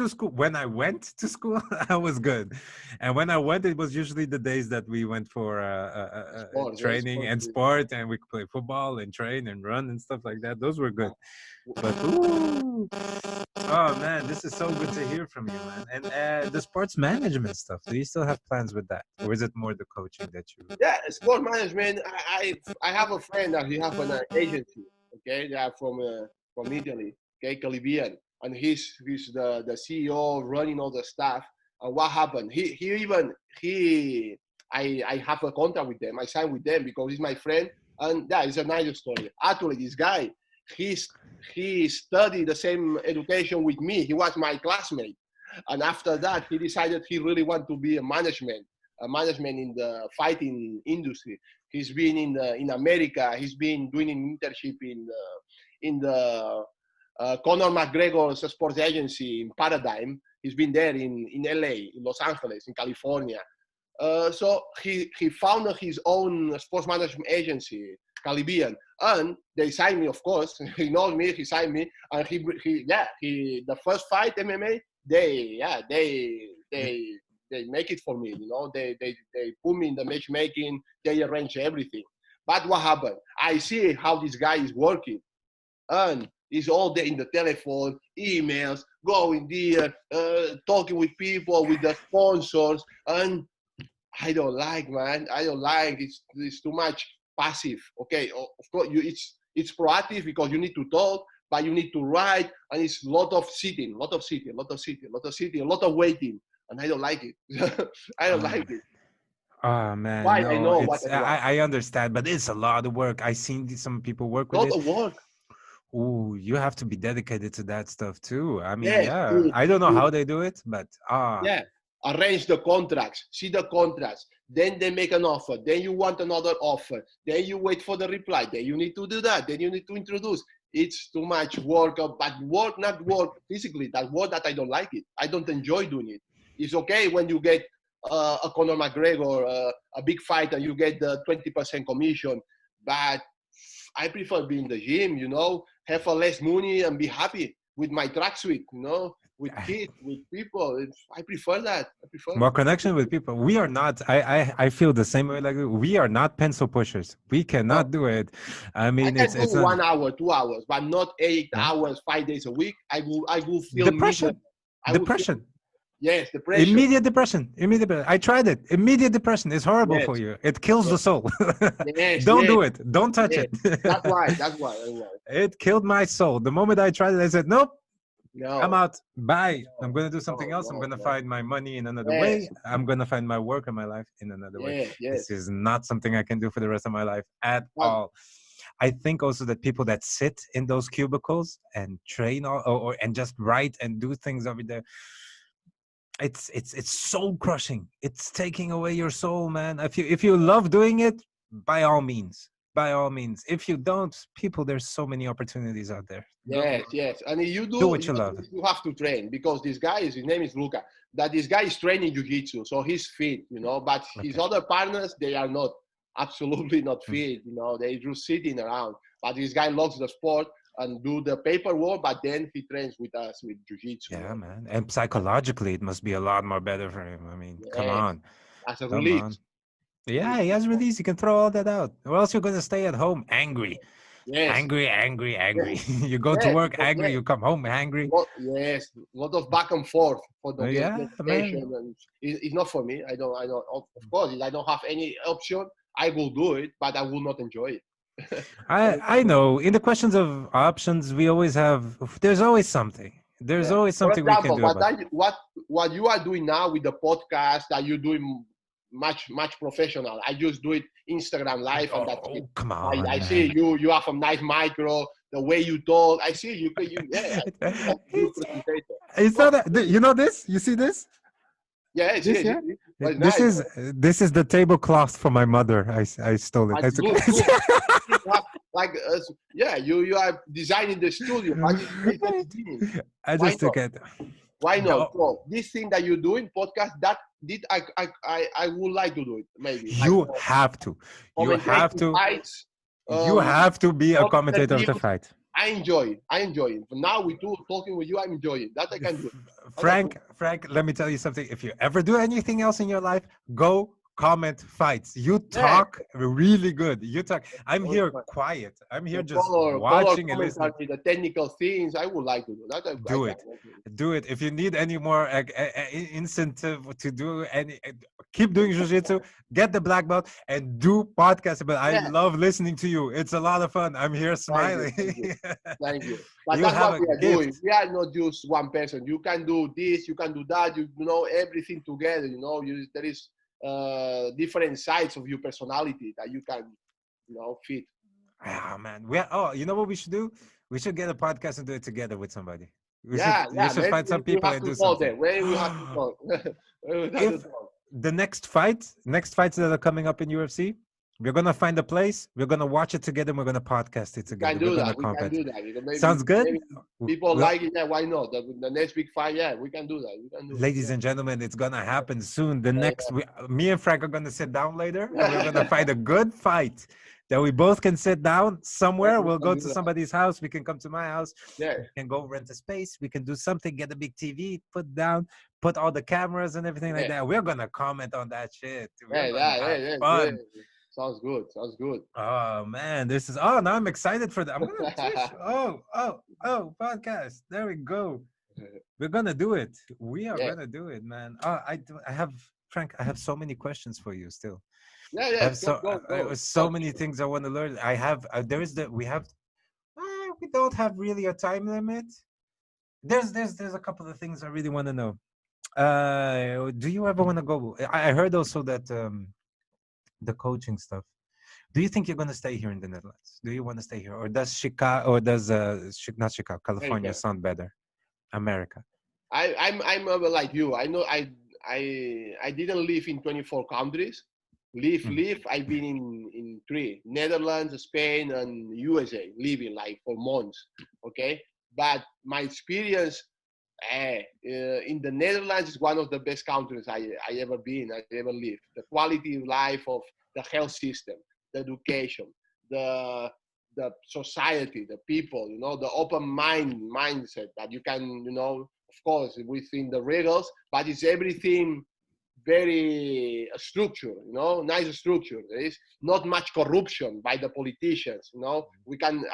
to school, I was good, and when I went, it was usually the days that we went for sports. Yeah, training sports. and sport, and we could play football and train and run and stuff like that. Those were good. But ooh, oh man, this is so good to hear from you, man. And the sports management stuff. Do you still have plans with that, or is it more the coaching that you? Yeah, sport management. I have a friend that he have an agency. Okay, they are from Italy. Okay, Caribbean, and he's the CEO running all the stuff. And what happened? I have a contract with them. I signed with them because he's my friend, and that is a nice story. Actually, this guy, he's he studied the same education with me. He was my classmate, and after that, he decided he really wanted to be a management in the fighting industry. He's been in America. He's been doing an internship in the Conor McGregor's sports agency in Paradigm. He's been there in LA, in Los Angeles, in California. So he founded his own sports management agency, Caribbean, and they signed me. Of course, he knows me. He signed me, and he the first fight MMA. They make it for me. They put me in the matchmaking. They arrange everything. But what happened? I see how this guy is working, and he's all day in the telephone, emails, going there, talking with people, with the sponsors, and I don't like, man. I don't like. It's too much passive. Okay, of course, it's proactive because you need to talk, but you need to write, and it's a lot of sitting, a lot of waiting, and I don't like it. I don't like it. Oh man, Why? I no, know what it's I want. I understand, but it's a lot of work. I seen some people work with Lot it. of work. Ooh, you have to be dedicated to that stuff too. I mean, Yes, yeah, I don't know to how they do it, but yeah, arrange the contracts, see the contracts, then they make an offer, then you want another offer, then you wait for the reply, then you need to do that, then you need to introduce. It's too much work, but work, not work physically, that work that I don't like it. I don't enjoy doing it. It's okay when you get a Conor McGregor, a big fight, and you get the 20% commission, but I prefer being in the gym, have a less money and be happy with my tracksuit, with kids, with people. I prefer that. I prefer. more connection with people. We are not. I feel the same way. Like we are not pencil pushers. We No, cannot do it. I I mean, can do it's not 1 hour, 2 hours, but not eight yeah. hours, 5 days a week. I will feel miserable. Depression. I will feel Depression. yes, depression. Immediate depression. Immediate. I tried it. Immediate depression is horrible Yes, for you. It kills yes, the soul. yes, Don't yes, do it. Don't touch yes. it. That's why. That's why. That's why. It killed my soul. The moment I tried it, I said, nope, I'm No, out. Bye. I'm no, going to do something no, else. I'm no, going to no. find my money in another way. Yes, I'm going to find my work and my life in another way. yes, This yes. is not something I can do for the rest of my life at But all. I think also that people that sit in those cubicles and train and just write and do things over there, it's soul crushing. It's taking away your soul, man. If you love doing it, by all means. By all means. If you don't, people, there's so many opportunities out there. Go yes, yes. And if you do do, what you love. you have to train because this guy his name is Luca. That this guy is training jiu-jitsu, so he's fit, But his Okay. other partners, they are not, absolutely not Mm. fit, They just sitting around. But this guy loves the sport and do the paperwork, but then he trains with us with jiu-jitsu. Yeah, man. And psychologically, it must be a lot more better for him. I mean, come Yes, on. as a Come release. on. Yeah, he has release. You can throw all that out. Or else you're going to stay at home angry. Yes, Angry, angry, angry. yes, You go to yes, work because angry. yes, You come home angry. yes, lot of back and forth for the Yeah, meditation, man. and it's not for me. I don't. Of course, if I don't have any option, I will do it, but I will not enjoy it. I know. In the questions of options, we always have. There's always something. There's Yeah. always For something we can example, do about it. what you are doing now with the podcast that you're doing much professional. I just do it Instagram live, and that's it. Oh, come on, I see man. you have a nice micro, the way you talk. I see yeah, I see like a good presentator. It's Well, not that, you know this? You see this? yeah, I see, This, I see. yeah? Well, it's This nice. is this is the tablecloth for my mother. I stole it. I That's took good, good. it. Like, yeah, you are designing the studio, but it's the beginning. I Why just took not? it. Why not? No, So this thing that you're doing, podcast, that did I would like to do it, maybe. Like you have to. You have commentating to. fights, You um, have to be a talk commentator of the interviews. fight. I enjoy it. I enjoy it. But now we do talking with you, I'm enjoying it. That I can do. That I can. Frank, let me tell you something. If you ever do anything else in your life, go comment fights. You Yeah. talk really good. You talk. I'm Oh, here fine. quiet. I'm here The just color watching and listening. commentary, the technical things, I would like to do. That I Do can. it. Do it. If you need any more incentive to do any, keep doing jiu-jitsu, get the black belt and do podcasts. But I Yeah. love listening to you. It's a lot of fun. I'm here Thank you. smiling. Thank you. Thank you. But You that's have what a we are doing. gift. We are not just one person. You can do this, you can do that, you know, everything together, there is different sides of your personality that you can, fit. Ah, man. We are, oh, you know what we should do? We should get a podcast and do it together with somebody. We should. Yeah, You yeah. should Maybe find some we people have and to do talk something. there. When we have to talk. We have to If talk. the next fights that are coming up in UFC, we're gonna find a place. We're gonna watch it together. And we're gonna podcast it We together. can We're do gonna that. We can comment. do that. Because Sounds good. maybe people Well, like it. Yeah, why not? The next big fight. Yeah, we can do that. We can do ladies and gentlemen, it's gonna happen soon. The that. next, me and Frank are gonna sit down later, and we're Yeah. gonna find a good fight that we both can sit down Yeah, somewhere. we We'll can go do to that. somebody's house. We can come to my house. Yeah. We can go rent a space. We can do something. Get a big TV, put all the cameras and everything like Yeah. that. We're gonna comment on that shit. We're Yeah, gonna yeah, yeah, have yeah, yeah. fun. Sounds good. Sounds good. Oh man, this is now I'm excited for that. I'm gonna Twitch. Oh, podcast. There we go. We're gonna do it. We are Yeah, gonna do it, man. I have Frank. I have so many questions for you still. yeah, I yeah. have Go. so many things I want to learn. I have there is the we have we don't have really a time limit. There's a couple of things I really want to know. Do you ever want to go? I heard also that the coaching stuff. Do you think you're going to stay here in the Netherlands? Do you want to stay here, or does Chicago, or does not Chicago, California America. sound better? America. I'm like you. I know. I didn't live in 24 countries. Live. I've been in 3: Netherlands, Spain, and USA. Living like for months. Okay, but my experience in the Netherlands is one of the best countries I ever been. I ever lived. The quality of life of the health system, the education, the society, the people, the open mindset that you can, of course, within the regals, but it's everything very structured, nice structure. There is not much corruption by the politicians,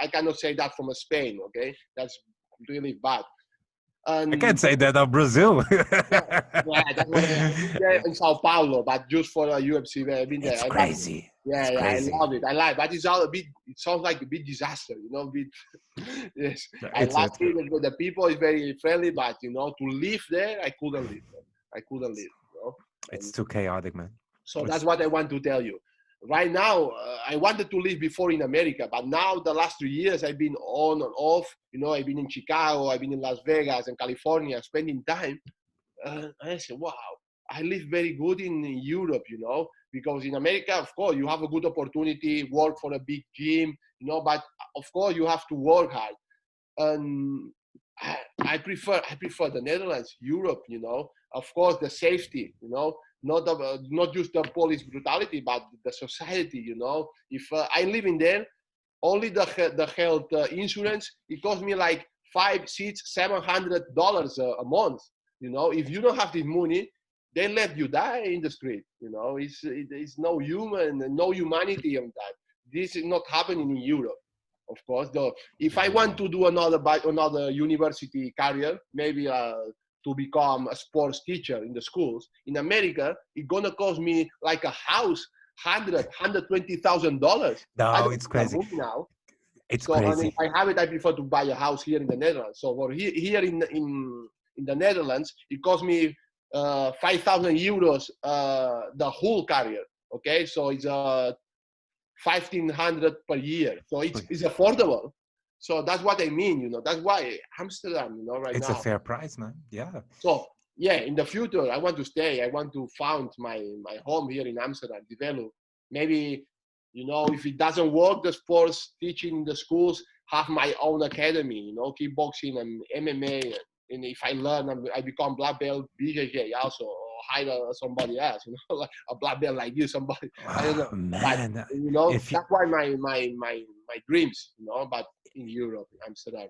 I cannot say that from Spain, okay? That's really bad. I can't And say that of Brazil. yeah, that's what I've been there in Sao Paulo, but just for a UFC. I've been there. It's I love it. crazy. Yeah, It's yeah, crazy. I love it. I like, but it's all a bit. It sounds like a bit disaster, a bit. Yes, I It's love it. it. The people is very friendly, but to live there, I couldn't live. I couldn't live. It's And too chaotic, man. so that's It's, what I want to tell you. Right now, I wanted to live before in America, but now the last 3 years I've been on and off. I've been in Chicago, I've been in Las Vegas and California, spending time. I said, wow, I live very good in Europe, because in America, of course, you have a good opportunity, work for a big gym, but of course you have to work hard. And I prefer the Netherlands, Europe, of course the safety, not just the police brutality, but the society, If I'm living there, only the health insurance, it costs me like $500, $600, $700 a month. If you don't have this money, they let you die in the street. It's no human, no humanity on that. This is not happening in Europe. Of course, though, if I want to do another university career, maybe to become a sports teacher in the schools in America, it's gonna cost me like a house, $120,000. I no, don't it's have crazy. money now. It's So, and if crazy. I have it, I prefer to buy a house here in the Netherlands. So for here in the Netherlands, it cost me €5,000 the whole career. Okay, so it's 1,500 per year. So it's affordable. So that's what I mean, That's why Amsterdam, right It's a now. fair price, man. Yeah. So yeah, in the future, I want to stay. I want to found my home here in Amsterdam, develop. Maybe, if it doesn't work, the sports teaching in the schools, have my own academy, kickboxing and MMA. And if I learn, I become black belt, BJJ also, or hire somebody else, like a black belt like you, somebody. I don't know, Oh, but man, if you that's why my dreams, but in Europe, in Amsterdam.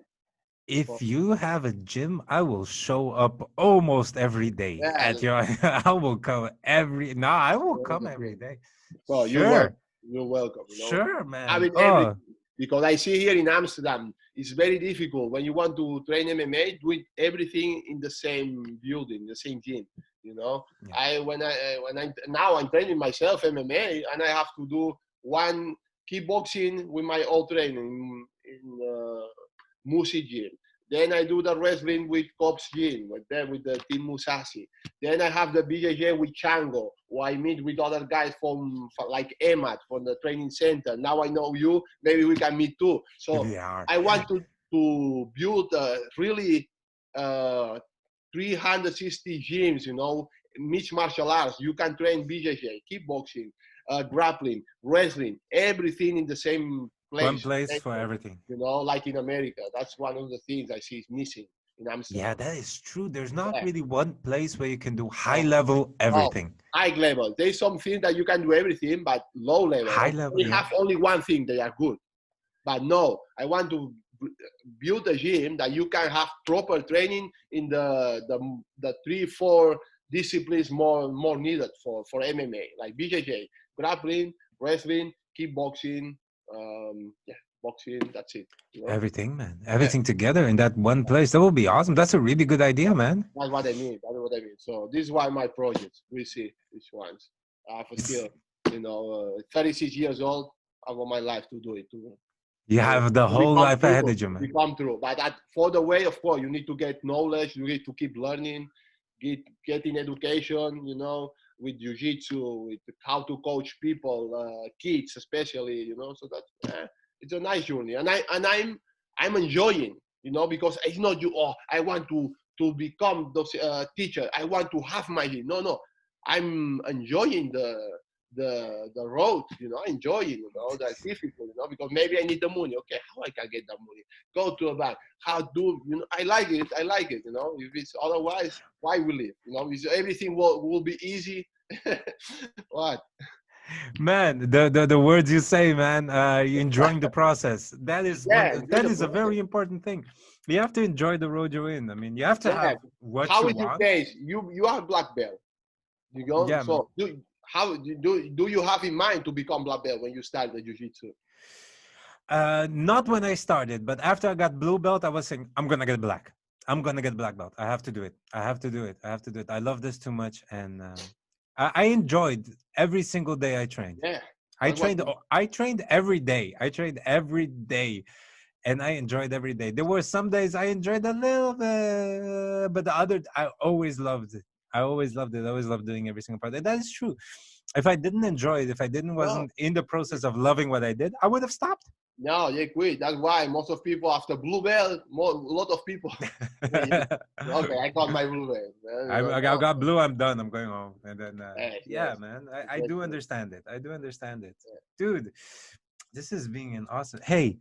if you have a gym, I will show up almost every day Yeah, at your. I will come every. No, I will come every day. so Sure, you're welcome. sure, man. Having Oh, everything, because I see here in Amsterdam, it's very difficult when you want to train MMA, do it everything in the same building, the same gym. yeah. When I now I'm training myself MMA, and I have to do one kickboxing with my old training in Musi gym. Then I do the wrestling with Cops Gym, with the Team Musashi. Then I have the BJJ with Chango, where I meet with other guys from like Emad from the training center. Now I know you, maybe we can meet too. So They are. I want to build really 360 gyms, mixed martial arts. You can train BJJ, kickboxing, grappling, wrestling, everything in the same One place. place for everything. Like in America. That's one of the things I see is missing in Yeah, Amsterdam. that is true. There's not Yeah. really one place where you can do high Oh, level oh, everything. high level. There's something that you can do everything, but low High level. level, We yeah. have only one thing they are good. But no, I want to build a gym that you can have proper training in the 3-4 disciplines more needed for MMA, like BJJ, grappling, wrestling, kickboxing, boxing. That's it. Everything, man. Yeah. Everything together in that one place. That would be awesome. That's a really good idea, man. That's what I mean. That's what I mean. So this is why my projects. We see which ones. I have It's, still, 36 years old. I want my life to do it too. you So have the to whole become life true, ahead of you, to man. become true. But for the way, of course, you need to get knowledge. You need to keep learning, getting education. With jiu-jitsu, with how to coach people, kids especially. So that it's a nice journey, and I'm enjoying. Because it's not you. Oh, I want to become those teacher. I want to have my no. I'm enjoying the road, enjoying, that's difficult, because maybe I need the money. Okay, how I can get that money? Go to a bank. How do I like it? If it's otherwise, why we live? If everything will be easy. What? Man, the words you say, man, you enjoying the process. That is Yeah, one. enjoy That the is a process. very important thing. You have to enjoy the road you're in. I mean, you have to Yeah. have what How you is your want. case? You are black belt. Yeah, So do you have in mind to become black belt when you start the jiu-jitsu? not when I started, but after I got blue belt, I was saying, I'm gonna get black. I'm gonna get black belt. I have to do it. I have to do it. I have to do it. I love this too much, and I enjoyed every single day I trained. Yeah, I that's what. trained. I trained every day. I trained every day, and I enjoyed every day. There were some days I enjoyed a little bit, but the other, I always loved it. I always loved it. I always loved doing every single part. And that is true. If I didn't enjoy it, if I didn't No, wasn't in the process of loving what I did, I would have stopped. no, they quit. That's why most of people after blue belt, a lot of people. Okay, I got my blue belt. I No. got blue. I'm done. I'm going home. And then, Yes, yeah, yes. man, I do Exactly. understand it. I do understand it, dude. This is being an awesome. Hey,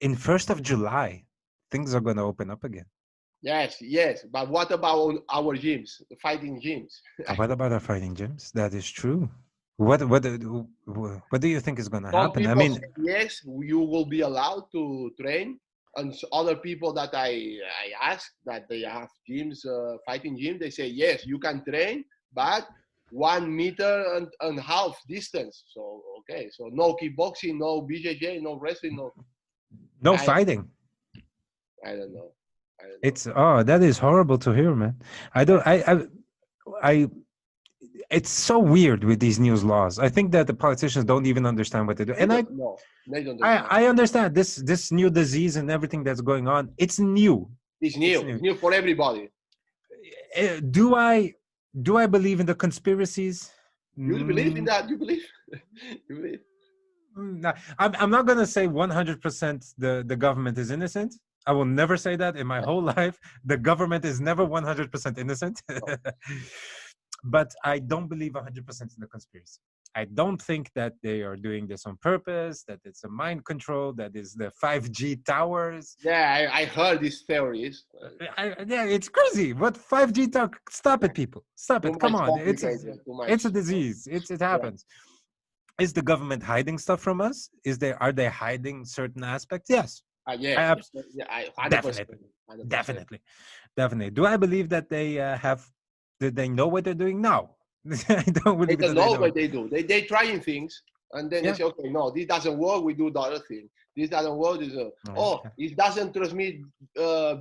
in 1st of July, things are gonna open up again. Yes, yes. But what about our gyms, the fighting gyms? What about our fighting gyms? That is true. What do you think is gonna Some happen? I people say mean, yes, you will be allowed to train, and other people that I ask that they have gyms, fighting gym, they say yes, you can train, but 1 meter and half distance. So okay, so no kickboxing, no BJJ, no wrestling, no. no I fighting. I don't know. I don't know. It's that is horrible to hear, man. I don't. I it's so weird with these new laws. I think that the politicians don't even understand what they do. They And don't know. They don't understand. I understand this new disease and everything that's going on. It's new. It's It's new. new. It's new for everybody. Do I? Do I believe in the conspiracies? You believe in Mm, that? You believe? You believe? I'm not going to say 100% the government is innocent. I will never say that in my whole life. The government is never 100% innocent. No. But I don't believe 100% in the conspiracy. I don't think that they are doing this on purpose, that it's a mind control, that is the 5G towers. Yeah, I heard these theories. Yeah, it's crazy. What 5G talk? Stop it, people. Stop Too it. Come much on. complicated. Too It's a much. disease. It Yeah. happens. Is the government hiding stuff from us? Are they hiding certain aspects? Yes. I Yes. abs- Yeah. 100%. Definitely. 100%. Definitely. Definitely. Do I believe that they that they know what they're doing? No. I don't They believe don't that they know know. what they do. They trying things, and then they Yeah. say, okay, no, this doesn't work. We do the other thing. This doesn't work. Oh, Okay. it doesn't transmit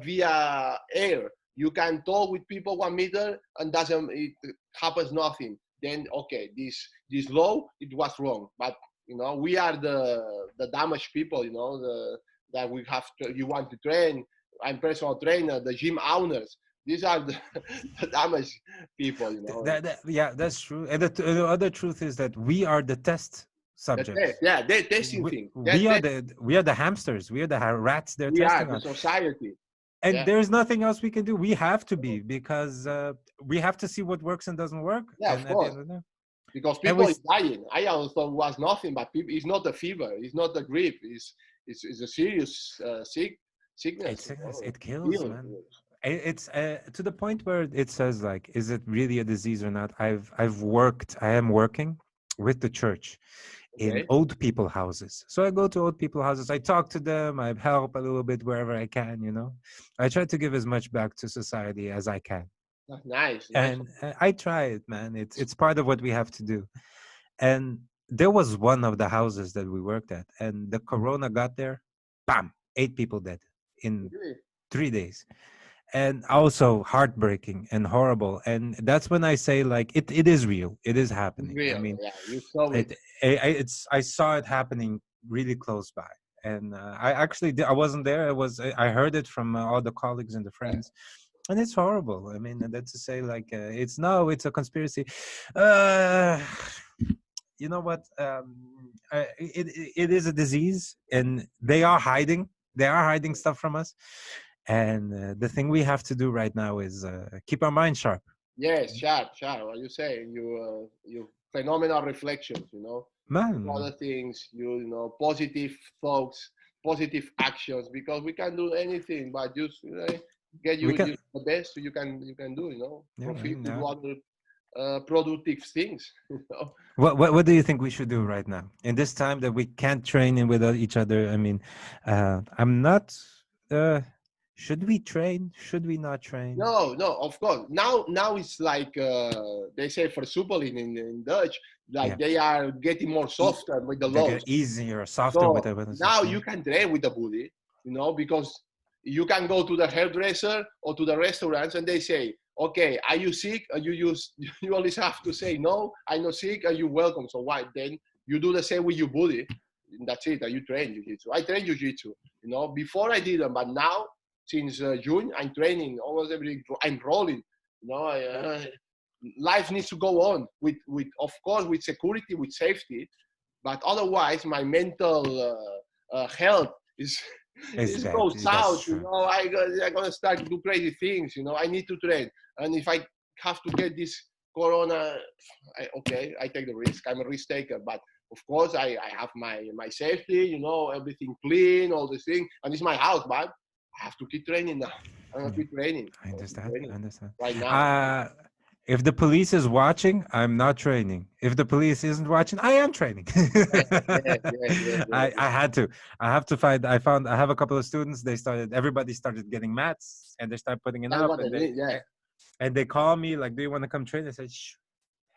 via air. You can talk with people 1 meter, and doesn't it happens nothing. Then okay, this law it was wrong, but we are the damaged people. That we have to. You want to train. I'm personal trainer. The gym owners. These are the, the damaged people. Yeah, that's true. And the other truth is that we are the test The test, subjects. yeah, they're testing We, things. we are the hamsters. We are the rats they're We are testing the on. society. And Yeah, there's nothing else we can do. We have to be, because we have to see what works and doesn't work. yeah, And of at the course. end of the day, Because and people is dying. I also thought it was nothing, but people, it's not a fever. It's not a grippe. It's a serious sickness. it kills, Ill. man. It's to the point where it says, like, is it really a disease or not? I am working with the church in Okay, old people houses. So I go to old people houses. I talk to them. I help a little bit wherever I can. I try to give as much back to society as I can. that's nice. Nice. And I try it, man. It's part of what we have to do. And there was one of the houses that we worked at, and the corona got there. Bam, 8 people dead in Really? 3 days. And also heartbreaking and horrible. And that's when I say, like, it is real. It is It's happening. I real. mean, Yeah, you saw it. I saw it happening really close by. And I actually I wasn't there. I heard it from all the colleagues and the friends, and it's horrible. I mean, that's to say, like, it's a conspiracy. uh you know what, it is a disease, and they are hiding stuff from us. And the thing we have to do right now is keep our mind sharp. Yes, sharp, sharp. What you say? You phenomenal reflections. Man, Other things. Positive thoughts, positive actions. Because we can do anything, but just get we can. the best you can do. Yeah, Profit man, to yeah. do other productive things. What do you think we should do right now in this time that we can't train in with each other? I mean, I'm not. Uh, should we train? Should we not train? No, no, of course. Now it's like they say for super in Dutch, Yeah, like they are getting more e- softer with the they laws. get easier, softer with So everything. now Yeah, you can train with the bully, because you can go to the hairdresser or to the restaurants and they say, okay, are you sick? And you always have to say, no, I'm not sick, and you're welcome. So why then you do the same with your bully? And that's it. And you train jiu-jitsu. I train jiu-jitsu. Before I didn't, but now since June I'm training almost every. I'm rolling. Life needs to go on with of course with security, with safety, but otherwise my mental health is it's is bad. goes That's out. true. I'm gonna start to do crazy things. I need to train, and if I have to get this corona, okay, I take the risk. I'm a risk taker, but of course I have my safety. Everything clean, all the things, and it's my house, but I have to keep training now. I'm gonna Yeah, keep training. I I'm gonna keep understand. I training understand. right now. Uh, if the police is watching, I'm not training. If the police isn't watching, I am training. Yes, yes, yes, yes, yes. I had to. I have to find. I have a couple of students. Everybody started getting mats, and they start putting it That's up, what I need. Yeah, and they call me like, "Do you want to come train?" I said,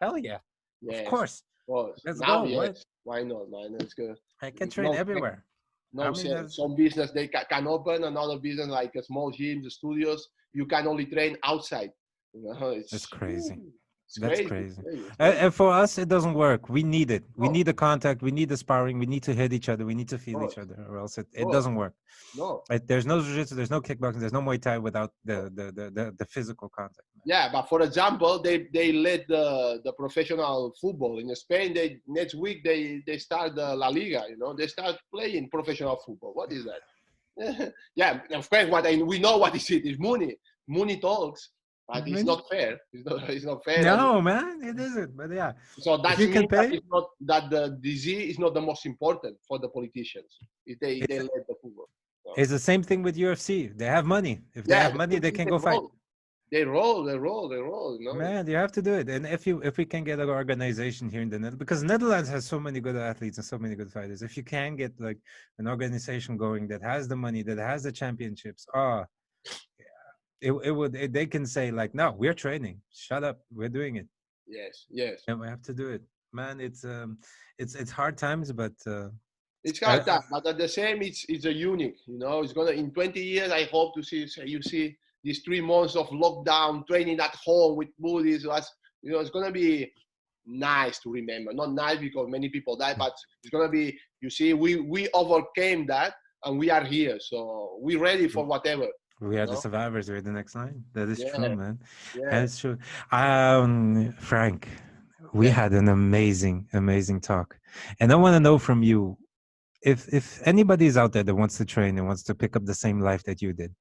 "Hell yeah, of yes, course, of course. let's Now, go." What? yes. Why not, man? It's good. I can train No, everywhere. I no mean, sense. that's Some business they can open another business like a small gyms, studios. You can only train outside. that's It's crazy. It's That's crazy. It's crazy. crazy. It's And, crazy. and for us, it doesn't work. We need it. We No, need the contact. We need the sparring. We need to hit each other. We need to of feel each course, other, or else of it course. doesn't work. No. There's no jiu-jitsu, there's no kickboxing, there's no Muay Thai without No. the physical contact. Yeah, but for example, they let the professional football in Spain. They next week they start the La Liga. You know, they start playing professional football. What is that? Yeah, of course. We know what is it is money. Money talks, but it's Man, not fair. It's not fair. And no, man, it isn't. But yeah, so if that you can means that pay, it's not that the disease is not the most important for the politicians. If they it's let the football. So, it's the same thing with UFC. They have money. If they yeah, have money, they can they go fight. roll. They roll. They roll. They roll. You know. Man, you have to do it. And if we can get an organization here in the Netherlands, because Netherlands has so many good athletes and so many good fighters. If you can get like an organization going that has the money, that has the championships, they can say like, no, we're training. Shut up, we're doing it, Yes. Yes. and we have to do it. Man, it's hard times, but It's I, hard time, but at the same, it's a unique. You know, it's gonna in 20 years. I hope to see you see these 3 months of lockdown, training at home with buddies. It's gonna be nice to remember. Not nice because many people died, but it's gonna be. You see, we overcame that, and we are here, so we're ready for whatever. we You are the know? survivors. We're the next line. That is true, Yeah, man. yeah, That is true. Frank, we yeah. had an amazing talk, and I want to know from you if anybody's out there that wants to train and wants to pick up the same life that you did,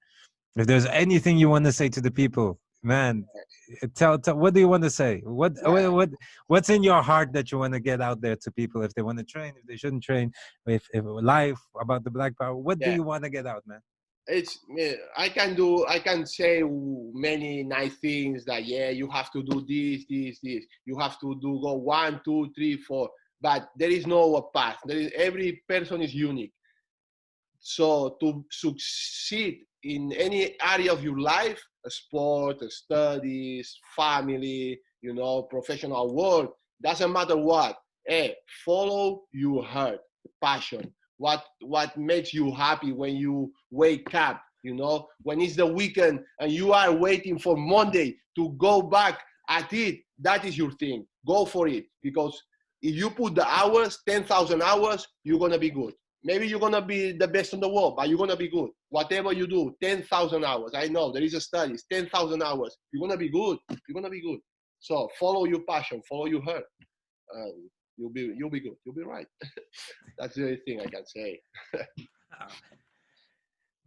if there's anything you want to say to the people, man, tell what do you want to say? Yeah. What's in your heart that you want to get out there to people if they want to train, if they shouldn't train, if life about the black power, what do Yeah. you want to get out, man? I can say many nice things that yeah, you have to do this, you have to do go 1 2 3 4, but there is no path. Every person is unique. So to succeed in any area of your life, a sport, a studies, family, professional work, doesn't matter what. Hey, follow your heart, passion. What makes you happy when you wake up? When it's the weekend and you are waiting for Monday to go back at it. That is your thing. Go for it, because if you put the hours, 10,000 hours, you're gonna be good. Maybe you're gonna be the best in the world, but you're gonna be good. Whatever you do, 10,000 hours. I know there is a study. 10,000 hours. You're gonna be good. You're gonna be good. So follow your passion, follow your heart. You'll be good. You'll be right. That's the only thing I can say.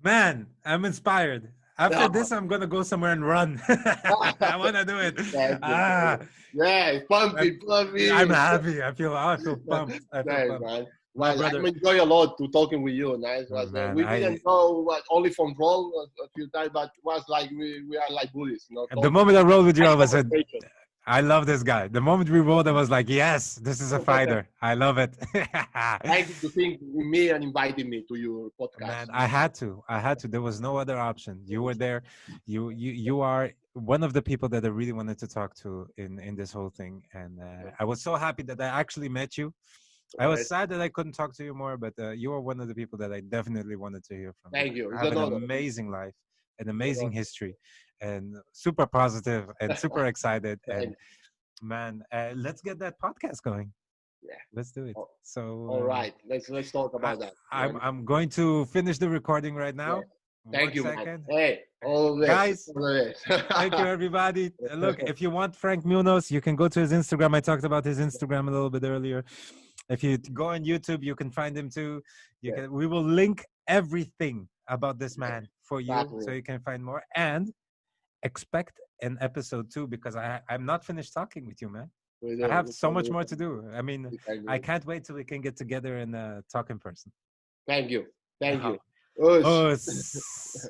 Man, I'm inspired. After this, I'm gonna go somewhere and run. I want to do it. Thank you. Ah, Yeah, pumpy, I'm pumpy. happy. I feel pumped. I feel Thanks, pumped. man. My Well, I brother, enjoy a lot to talking with you. Nice. oh, man, We didn't know what only from wrong a few times, but was like we are like bullies, the talking moment I rolled with you, I nice was said, conversation. I love this guy. The moment we rolled, I was like, yes, this is a fighter. I love it. Thank you to think with me and inviting me to your podcast. Man, I had to. I had to. There was no other option. You were there. You are one of the people that I really wanted to talk to in this whole thing, and I was so happy that I actually met you. I was Right. sad that I couldn't talk to you more, but you are one of the people that I definitely wanted to hear from. Thank Because you. you It's have an an honor. amazing life, an It's an amazing honor. history, and super positive and super excited. And Thank man, let's get that podcast going. you. Yeah. Let's do it. All So right. Let's talk I, about that. I'm going to finish the recording right Yeah. now. Thank One you, man. second. Hey, all of this. Guys, All of this. thank you, everybody. Look, if you want Frank Munoz, you can go to his Instagram. I talked about his Instagram a little bit earlier. If you go on YouTube, you can find him too. Yeah. We will link everything about this man for you, Exactly. so you can find more. And expect an episode 2, because I'm not finished talking with you, man. I have so much more to do. I mean, I can't wait till we can get together and talk in person. Thank you. Thank you. Oh, Us.